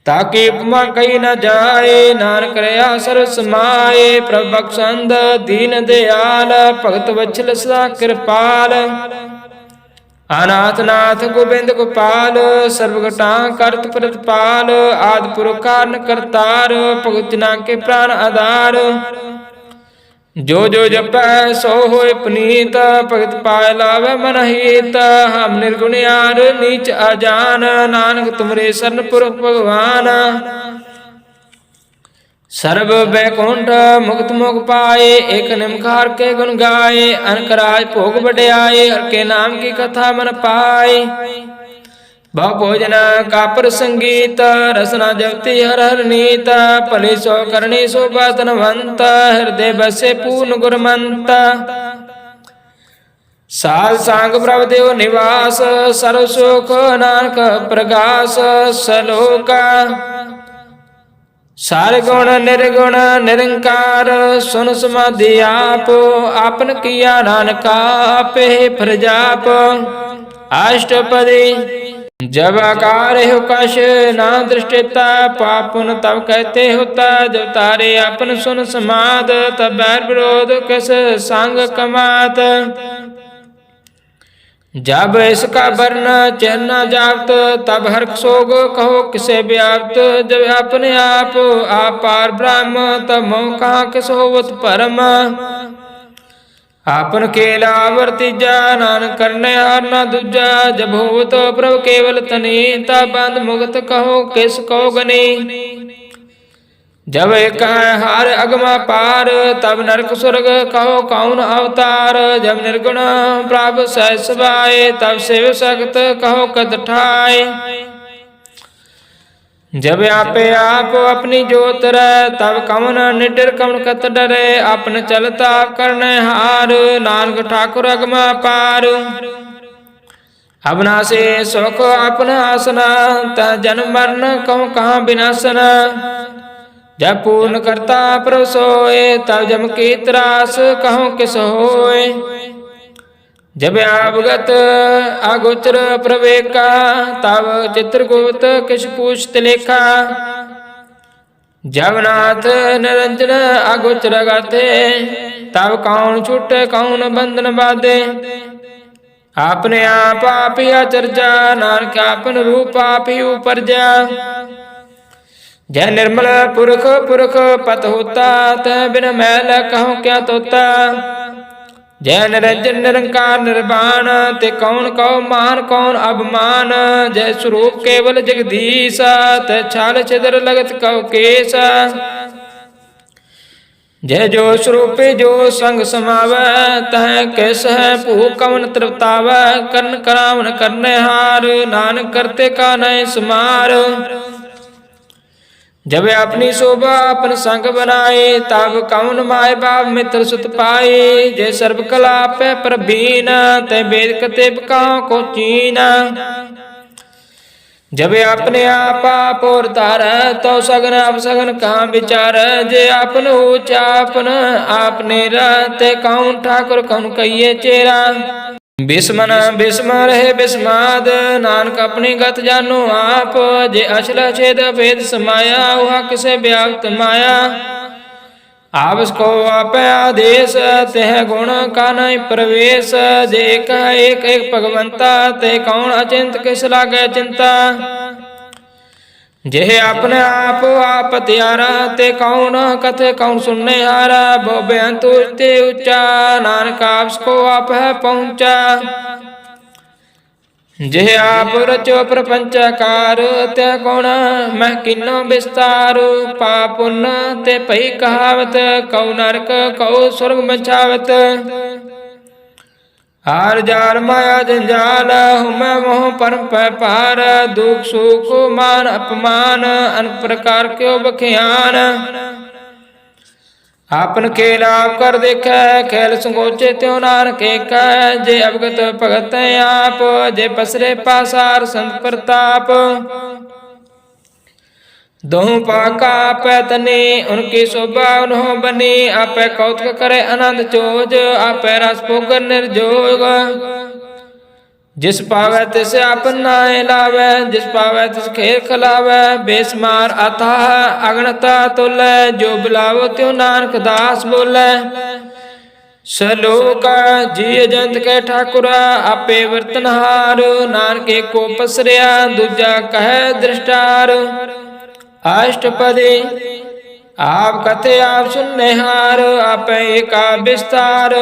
ताकि उपमा कही न जाए, नानक रया सर्व समाए। प्रभु बख्शंद दीन दयाल, भगत वत्सल सदा कृपाल। अनाथ नाथ गोबिंद गोपाल, सर्वघटा करत प्रतिपाल। आदि पुरुष कारण करतार, भगत जना के प्राण आधार। जो जो जपै सो होए पुनीत, भगत पाए लावे मन हित। हम निर्गुण यार नीच अजान, नानक तुमरे शरण पुरख भगवान। सर्व बैकुंठ मुक्त मुख पाए, एक निमखार के गुण गाए। अनकराज भोग बड़ाए, हर के नाम की कथा मन पाए। बहु भोजन का पर संगीत, रसना जपति हर हर नीत। भले सो करणी शोभा धनवंत, हृदय बसे पूर्ण गुरमंत। साल सांग प्रभु देव निवास, सर्व सुख नानक प्रगास। सलोका सारे गुण निर्गुण निरंकार, सुन समाधि आप। आपन किया नानका आपे प्रजाप। अष्टपदी जब आकार हो कश ना दृष्टिता, पापुन तब कहते होता। जब तारे अपन सुन समाद, तब बैर विरोध किस संग कमात। जब इसका वर्ण चहना जात, तब हर्ष शोक कहो किसे व्याप्त। जब अपने आप पार ब्रह्म, तब मोह कहाँ किस होवत परम। आपन केला वर्तिजा, नानक करने हार न दूजा। जब होवत प्रभु केवल तनी, तब बंद मुक्त कहो किस को गनी। जब एक हार अगमा पार, तब नरक स्वर्ग कहो कौन अवतार। जब निर्गुण प्राप्त सहसवाए, तब शिव सक्त कहो कद ठाए। जब आपे आप अपनी जोत रै तब कमन निडर कमन कत डरे अपन चलता करने हार नानक ठाकुर अगमा पार अबनासे सुख अपन आसना तह जन्म मरण कहूँ कहाँ विनाशना जब पूर्ण करता प्रभ सोए तब जम की त्रास कहूँ किस होए जब आवगत अगोचर प्रवेका तब चित्रगुप्त किस पूछत लेखा जब नाथ निरंजन अगोचर गाथे तब कौन छूटे कौन बंधन बाधे आपने आप ही चर्चा नानक आपन रूप आप ही ऊपर जा जय निर्मल पुरख पुरख पत होता तह बिन मैल कहूँ क्या तोता जय निरंजन निरंकार निर्वाण ते कौन कौ मान कौन अभिमान जय स्वरूप केवल जगदीश ते छाल छिद्र लगत कौ केश जय जो स्वरूप जो संग समावै तह कैस है भू कवन तृप्तावै कर्ण करावन करने हार नानक करते का नय समार जब अपनी शोभा अपन संग बनाए तब कौन माय बाप मित्र सुत पाए जय सर्व कला पे प्रवीण ते वेद कतेब कहाँ को चीन जब अपने आप और तार तो सगन अपसगन कहाँ विचार जे अपन ऊंचा अपन आपने रहते कौन ठाकुर कौन कहिए चेरा बिस्मन बिस्म रहे बिस्माद नानक अपनी गत जानो आप जे अचल छेद भेद समाया वह किसे व्याप्त माया आवस को आप आदेश तह गुण का नहीं प्रवेश जे एक एक भगवंता ते कौन अचिंत किस लागे चिंता जे अपने आप त्यारा ते कौन कथे कौन सुनने हारा वो बेअंत उच्चे ऊंचा नानक आपस को आप है पहुंचा जे आप रचो प्रपंचकार ते कौन मैं किन्नो विस्तार पापुन ते पही कहावत कौ नरक कौ स्वर्ग बचावत हार जार माया जंजाल हुमै मोह परम पार दुख सुख मान अपमान अन प्रकार क्यों बख्यान आपन खेल आप कर देखे खेल संगोचे त्यों नानक कह जे अवगत भगत आप जे पसरे पासार संत प्रताप दोहु पाका आपै तनी उनकी शोभा उन्हों बनी आपै कौतक करे आनंद चोज आपै रस पोगर निर्जोग जिस पावै तिस आपन नाय लावै जिस पावै तिस खेल खिलावै बेसमार अथाह अगणता तुलै जो बुलावो त्यों नानक दास बोलै सलोक जी जंत के ठाकुरा आपे वर्तनहार नानक को पसरिया दूजा कहे दृष्टार अष्टपदी आप कथे आप सुनने हार आप एका विस्तार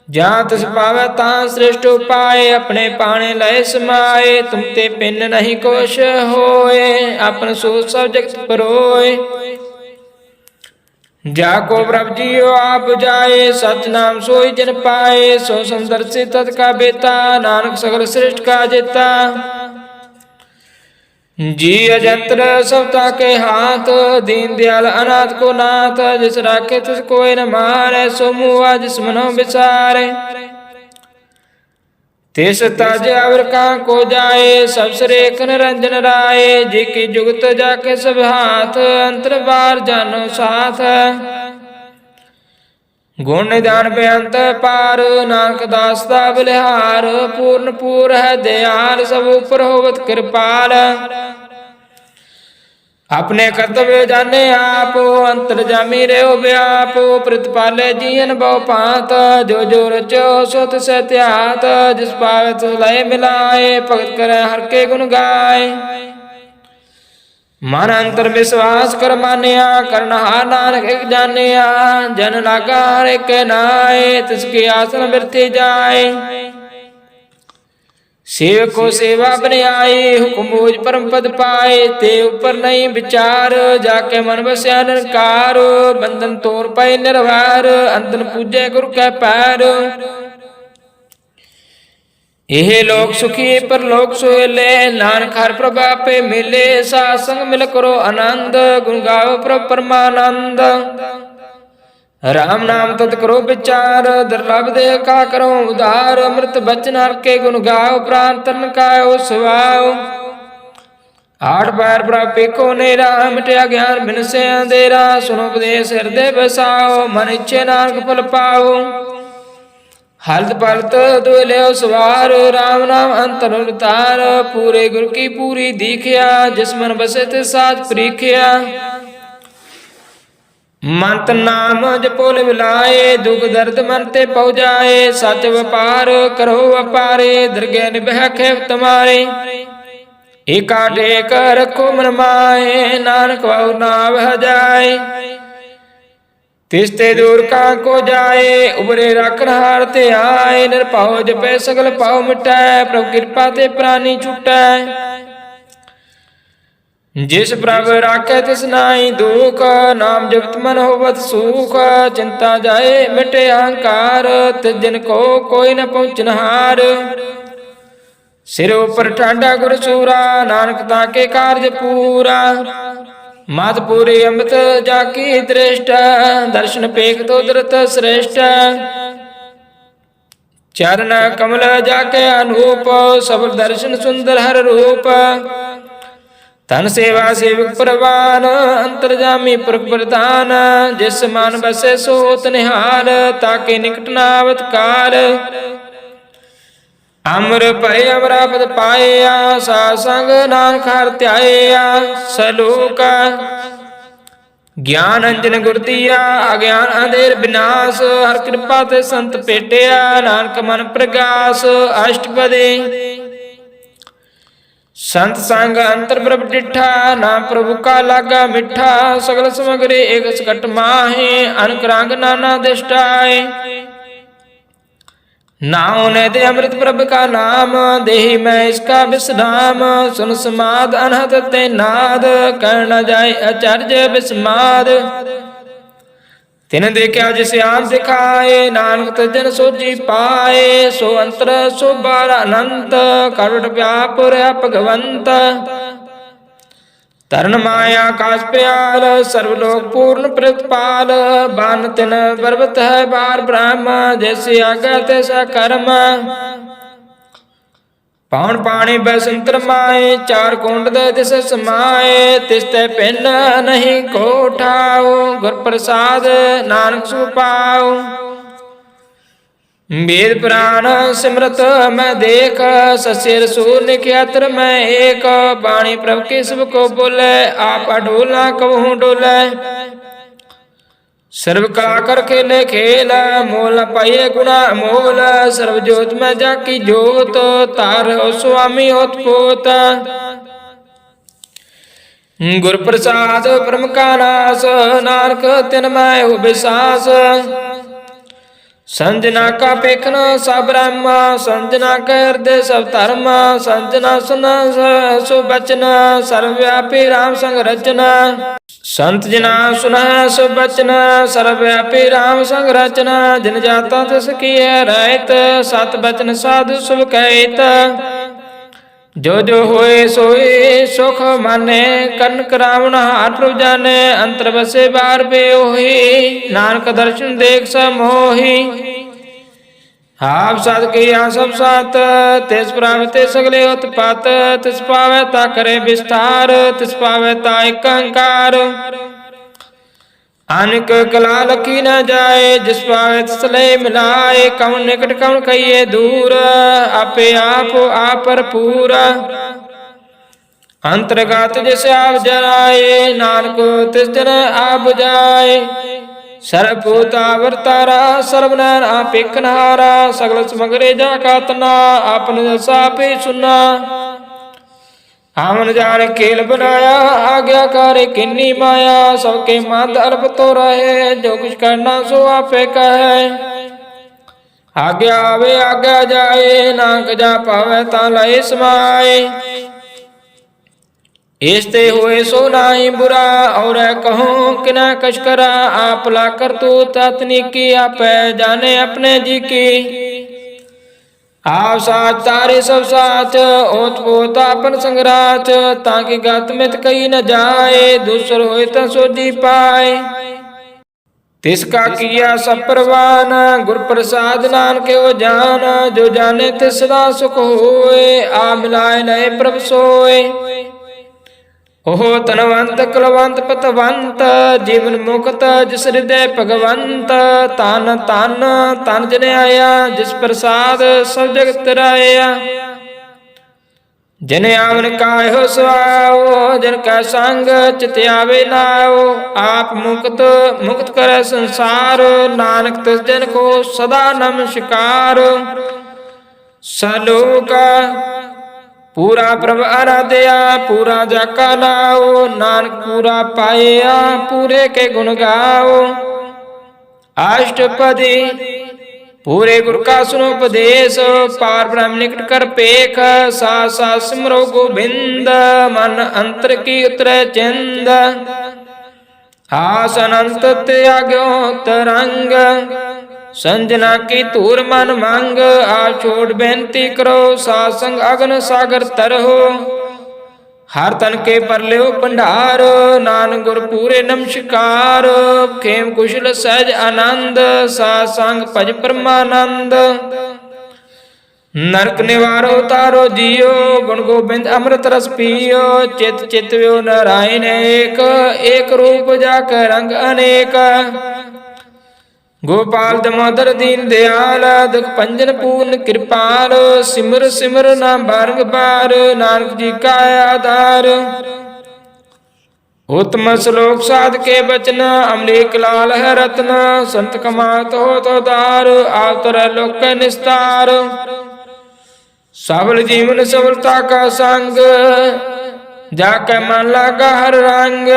जहाँ तिस पावे तहाँ श्रेष्ठ उपाय अपने पाने लय समाये तुम ते पिन नहीं कोश होए अपन सो सब जगत परोए जाको प्रभ जियो आप जाए सच नाम सोई जन पाए सो समदर्शी तत् का बेता नानक सगल श्रेष्ठ का जेता जी अजंत्र सबता के हाथ दीन दयाल अनाथ को नाथ जिस राखे तिस कोई न मारे सो मुआ जिस मनो विचारे तिस तज अवर कहाँ को जाए सब सरेख निरंजन राय जी की जुगत जाके सब हाथ अंतर बार जानो साथ गुण निदान बेअंत पार नानक दास दा बलिहार पूर्ण पूर है दयाल सब ऊपर होवत कृपाल अपने कर्तव्य जाने आप अंतर जामी रहो व्याप प्रतिपाले जीवन बहु पात जो जो रचो सो तिस त्यात जिस पावे तिस लय मिलाए भगत करे हर के गुण गाय मन अंतर विश्वास कर मानिया करनहार नानक एक जानिया जन लागा हर एक नाय तिसकी आसन बिरथी जाए सेवक को सेवा बने आए हुक्म बोझ परम पद पाए ते ऊपर नहीं विचार जाके मन बस्या निरंकार बंधन तोड़ पाए निर्वार अंतन पूजे गुरु के पैर ਇਹ ਲੋਕ ਸੁਖੀ ਪਰਲੋਕ ਸੋਹਿਲੇ। ਨਾਨਕ ਹਰਿ ਪ੍ਰਭ ਆਪੇ ਮਿਲੇ। ਸਾਧ ਸੰਗ ਮਿਲ ਕਰੋ ਆਨੰਦ। ਗੁਣ ਗਾਓ ਪ੍ਰਭ ਪਰਮਾਨੰਦ। ਰਾਮ ਨਾਮ ਤਤ ਕਰੋ ਵਿਚਾਰ। ਦੁਰਲਭ ਦੇਹ ਕਾ ਕਰੋ ਉਧਾਰ। ਅੰਮ੍ਰਿਤ ਬਚਨ ਹਰਿ ਕੇ ਗੁਣ ਗਾਓ। ਪ੍ਰਾਨ ਤਰਨ ਕਾਇਓ ਸੁਆਓ। ਆਠ ਪੈਰ ਪ੍ਰਭ ਪੇਖੋ ਨੇਰਾ। ਮਿਟਿਆ ਗਿਆਨ ਬਿਨਸੇ ਅੰਧੇਰਾ। ਸੁਨੋ ਉਪਦੇਸ਼ ਹਿਰਦੇ ਬਸਾਓ। ਮਨ ਇੱਛੇ ਨਾਨਕ ਫਲ ਪਾਓ। ਹਲਤ ਪਲਤ ਦੁਇ ਲਿਓ ਸਵਾਰ। ਰਾਮ ਨਾਮ ਅੰਤਰ ਉਤਾਰ। ਪੂਰੇ ਗੁਰ ਕੀ ਪੂਰੀ ਦੀਖਿਆ। ਜਿਸ ਮਨ ਬਸੇ ਤੇ ਸਾਚ ਪ੍ਰੀਖਿਆ। ਮੰਤ ਨਾਮ ਜਪੋ ਲਿਵ ਲਾਏ। ਦੁਖ ਦਰਦ ਮਨ ਤੇ ਪਉ ਜਾਏ। ਸਚ ਵਪਾਰ ਕਰੋ ਵਪਾਰੇ। ਦਰਗਹਿ ਨਿਭੈ ਖੇਪ ਤੁਮਾਰੇ। ਏਕਾ ਟੇਕ ਰਖੋ ਮਨ ਮਾਏ। ਨਾਨਕ ਵਾਉ ਨਾਮ ਹਜਾਏ। ਤਿਸ ਤੇ ਦੂਰ ਕਾ ਕੋ ਜਾਏ। ਉਬਰੇ ਰਾਖਣ ਹਾਰ ਤੇ ਆਏ। ਨਿਰਭਉ ਜਪੈ ਸਗਲ ਪਾਉ ਮਿਟੈ। ਪ੍ਰਭ ਕਿਰਪਾ ਤੇ ਪ੍ਰਾਨੀ ਛੁਟੈ। ਜਿਸ ਪ੍ਰਭ ਰਾਖੈ ਤਿਸ ਨਾਹੀ ਦੁਖ। ਨਾਮ ਜਪਤ ਮਨ ਹੋਵਤ ਸੂਖ। ਚਿੰਤਾ ਜਾਏ ਮਿਟੇ ਅਹੰਕਾਰ। ਤਿਸ ਦਿਨ ਕੋ ਕੋਈ ਨ ਪਹੁੰਚਨਹਾਰ। ਸਿਰ ਉਪਰ ਠਾਡਾ ਗੁਰ ਸੂਰਾ। ਨਾਨਕ ਤਾਕੇ ਕਾਰਜ ਪੂਰਾ। ਮਤ ਪੂਰੀ ਅੰਮ੍ਰਿਤ ਜਾ ਕੀ ਦ੍ਰਿਸ਼ਟ। ਦਰਸ਼ਨ ਪੇਖ ਤੋ ਦ੍ਰਿਤ ਸ੍ਰੇਸ਼ਟ। ਚਰਨ ਕਮਲ ਜਾ ਕੇ ਅਨੂਪ। ਸਬਲ ਦਰਸ਼ਨ ਸੁੰਦਰ ਹਰ ਰੂਪ। ਤਨ ਸੇਵਾ ਸੇਵਕ ਪ੍ਰਵਾਨ। ਅੰਤਰਜਾਮੀ ਪੁਰਖ ਪ੍ਰਧਾਨ। ਜਿਸ ਮਨ ਬਸੈ ਸੋ ਹੋਤ ਨਿਹਾਲ। ਤਾਕੇ ਨਿਕਟ ਨਾ ਆਵਤ ਕਾਲ। ਅਮਰ ਭਏ ਅਮਰਾਪਦ ਪਾਇਆ। ਸਾਧ ਸੰਗ ਨਾਨਕ ਹਰਿ ਧਿਆਇਆ। ਸਲੋਕ ਗਿਆਨ ਅੰਜਨ ਗੁਰ ਦੀਆ। ਅਗਿਆਨ ਅੰਧੇਰ ਬਿਨਾਸ਼। ਹਰ ਕਿਰਪਾ ਤੇ ਸੰਤ ਭੇਟਿਆ। ਨਾਨਕ ਮਨ ਪ੍ਰਗਾਸ। ਅਸ਼ਟਪਦੀ ਸੰਤ ਸੰਗ ਅੰਤਰ ਪ੍ਰਭ ਡਿਠਾ। ਨਾਮ ਪ੍ਰਭੂ ਕਾ ਲਾਗਾ ਮਿੱਠਾ। ਸਗਲ ਸਮਗਰੀ ਏਕ ਸਕਟ ਮਾਹੇ। ਅਨਕ ਰੰਗ ਨਾਨਾ ਦਿਸ਼ਟਾਏ। नाम ने अमृत प्रभ का नाम। देहि मैं इसका विश्राम। सुन समाद अनहद ते नाद। कह न जाए आचार्य विस्माद। तिन देखा जिस आन दिखाए। नानक तजन सोजी पाए। सो अंतर सो बार अनंत। करवट व्याप रहा भगवंत। तरण माया काश प्याल। सर्वलोक पूर्ण प्रतिपाल। बान तिन पर्वत है बार ब्रह्म। जैसे आज्ञा तैसा कर्म। पावन पाणी बसंतर माए। चार कुंड दे दिस समाए। तिस्ते पिन नहीं को ठाओ। गुर प्रसाद नानक सुपाओ। वेद पुराण सिमरत मैं देख। ससिर सूर निख्यात्र मैं एक। बाणी प्रभ के सब को बोले। आप अडोला कहूँ डोले। सर्व कला कर खेले खेल। मोल पाइये गुणा मोल। सर्व जोत में जाकी जोत। तार हो स्वामी होत पोत। गुर प्रसाद परम का नास। नानक तिन मैं हो विसास। संजना का पेखन सब ब्रह्म। संजना का हृदय सब धर्म। संजना सुना सो बचन। सर्वव्यापी राम संग रचना। संत जना सुना सो बचन। सर्वव्यापी राम संग रचना। जिन जाता तिस की रहत। सत बचन साधु शुभ कहत। जो जो होए सोए सुख माने। कन करावन हार प्रभ जाने। अंतर बसे बार बेओही। नानक दर्शन देख सब मोही। आप सत किया सब सात। तिस प्राप्ते सगले उत्पात। तिस पावे ता करे विस्तार। तिस पावे ता एक अंकार। अनेक कला लखी न जाए। जिस पावे तिस लय मिलाए। कौन निकट कौन कहिए दूर। आपे आप पर पूरा। अंतर्गत जैसे आप जराए। नानक तिस जन आप जाए। सर्वभूता वर्तारा। सर्वनैन आपेखनहारा। सगल समगरे जा कातना। आपन जसा पे सुना। आमन जान खेल बनाया। आज्ञाकारी किन्नी माया। सबके मद अल्प तो रहे। जो कुछ करना सो आपे कहे। आज्ञा आवे आज्ञा जाए। नानक जा पावे ता लय समाए। इसते हुए सो नाई बुरा। और कहो कि न कछ करा। आप ला कर तू ततनी की। आप जाने अपने जी की। आप साच तारे सब साच, ओत पोत आपन संगराच। ताकि गत मित कही न जाए, दूसर होए त सोजी पाए। तिसका किया सब परवान, गुर प्रसाद नानक वो जान। जो जाने तिस सदा सुख होए, आ मिलाए नए प्रभ सोए। ओह तनवंत कुलवंत पतवंत, जीवन मुक्त जिस हृदय भगवंत। तन तन तन जन आया, जिस प्रसाद सब जगत राया। जिन आवन कायो सुआओ, जन का संग चित आवे नाओ। आप मुक्त मुक्त करे संसार, नानक तिस जन को सदा नमस्कार। सलोका पूरा प्रभ आराध्या, पूरा जाका लाओ। नानक पूरा पाया, पूरे के गुण गाओ। अष्टपदी पूरे गुरु का सुनो उपदेश, पार ब्रह्म निकट कर पेख। साथ साथ सिमरो गोविंद, मन अंतर की उतरे चिंद। आस अनंत त्याग्यो तरंग, संजना की तूर मन मांग। आप छोड़ बेनती करो, सासंग अगन सागर तरहो। हर तन के पर लियो भंडार, नानक गुर पूरे नमस्कार। खेम कुशल सहज आनंद, सात संग भज परमानंद। नरक निवारो तारो जियो, गुण गोबिंद अमृत रस पियो। चित चित व्यो नारायण एक, एक रूप जाकर रंग अनेक। गोपाल दामोदर दीन दयाल, दुख पंजन पूर्ण कृपाल। सिमर सिमर नाम बारंबार, नानक जी का आधार। उत्तम श्लोक साध के बचन, अमरीक लाल है रत्न। संत कमात हो तो दार, आवतर लोक निस्तार। सबल जीवन सबलता का संग, जाके मन लागा हर रंग।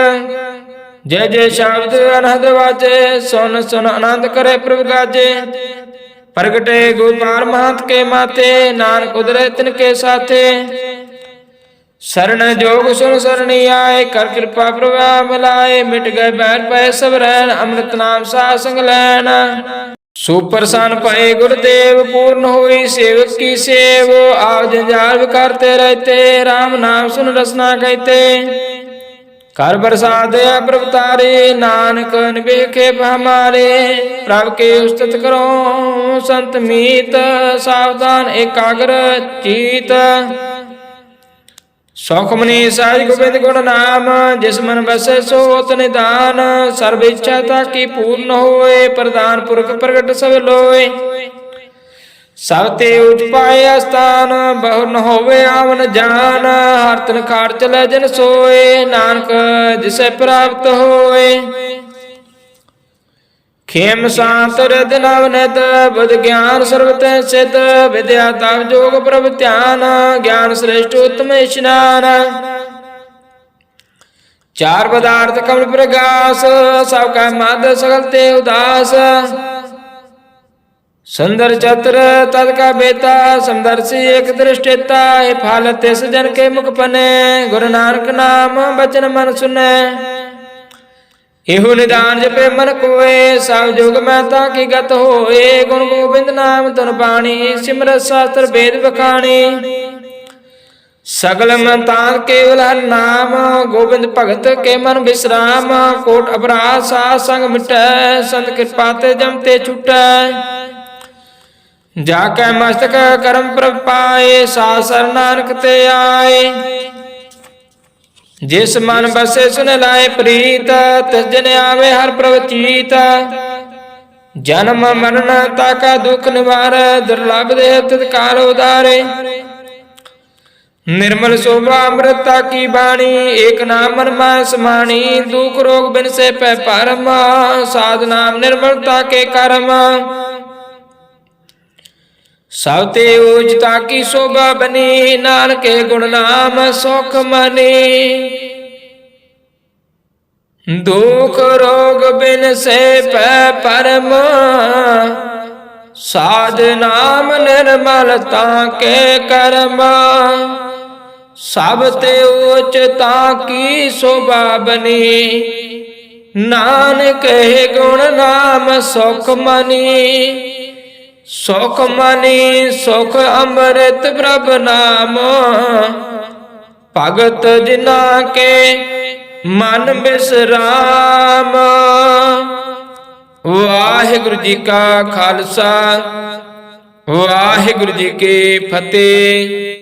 जय जय शब्द अनहद वाजे, सुन सुन आनंद करे प्रभु गाजे। प्रगटे गोपाल महंत के माते, नानक उदरे तिनके साथे। शरण जोग सुन सरणी आए, कर कृपा प्रभु मिलाए। मिट गए बैर पै सब रैन, अमृत नाम सा संग लैन। सुप्रसन्न पए गुरुदेव, पूर्ण हुई सेवक की सेव। आप जंजाल करते रहते, राम नाम सुन रसना कहते। कर बरसात प्रभ तारे, नानक निवेखे हमारे। प्रभ के उस्तत करो संत मीत, सावधान एकाग्र चीत। सौखमनी सहज गोविंद गुण नाम, जिस मन बसे सो होत निदान। सर्व इच्छा ताकि पूर्ण होए, प्रधान पुरख प्रगट सब लोए। सब ते उच पाए स्थान, बहु न होवे आवन जान। हर तन खाट चले जन सोए, नानक जिसे प्राप्त होए। खेम शांत हृदय नवनित, बुध ज्ञान सर्वत सिद्ध। विद्या तप जोग प्रभ ध्यान, ज्ञान श्रेष्ठ उत्तम स्नान। चार पदार्थ कमल प्रकाश, सबका मद सकल ते उदास। सुंदर चतुर तद का बेता, समदर्शी एक दृष्टिता। फल तिस जन के मुख पने, गुरु नानक नाम बचन मन सुने। एहु निदान जपे मन कोए, सब जुग में ताकि गत होए। गुण गोविंद नाम धुन बाणी, सिमरत शास्त्र वेद बखाणी। सगल मन तान केवल हर नाम, गोविंद भगत के मन विश्राम। कोट अपराध सा संग मिटै, संत कृपा ते जमते छुटै। जाके मस्तक करम प्रभ पाए, सासर नानक ते आए। जिस मन बसे सुन लाए प्रीत, तिस जन आवे हर प्रभ चीत। जन्म मरण ताका दुख निवार, दुर्लभ देह तत्काल उदारे। निर्मल शोभा अमृता की बाणी, एक नाम मन माय समानी। दुख रोग बिन से पै परम, साध नाम निर्मलता के कर्म। सबते उचता की शोभा बनी, नानक गुण नाम सुख मनी। दुख रोग बिन से पै परम, साध नाम निर्मलता के कर्म। सबते उचता की शोभा बनी, नानक गुण नाम सुख मनी। ਸੁਖ ਮਨੀ ਸੁਖ ਅੰਮ੍ਰਿਤ ਪ੍ਰਭ ਨਾਮ, ਭਗਤ ਜਿਨਾ ਕੇ ਮਨ ਬਿਸਰਾਮ। ਵਾਹਿਗੁਰੂ ਜੀ ਕਾ ਖਾਲਸਾ, ਵਾਹਿਗੁਰੂ ਜੀ ਕੀ ਫਤਿਹ।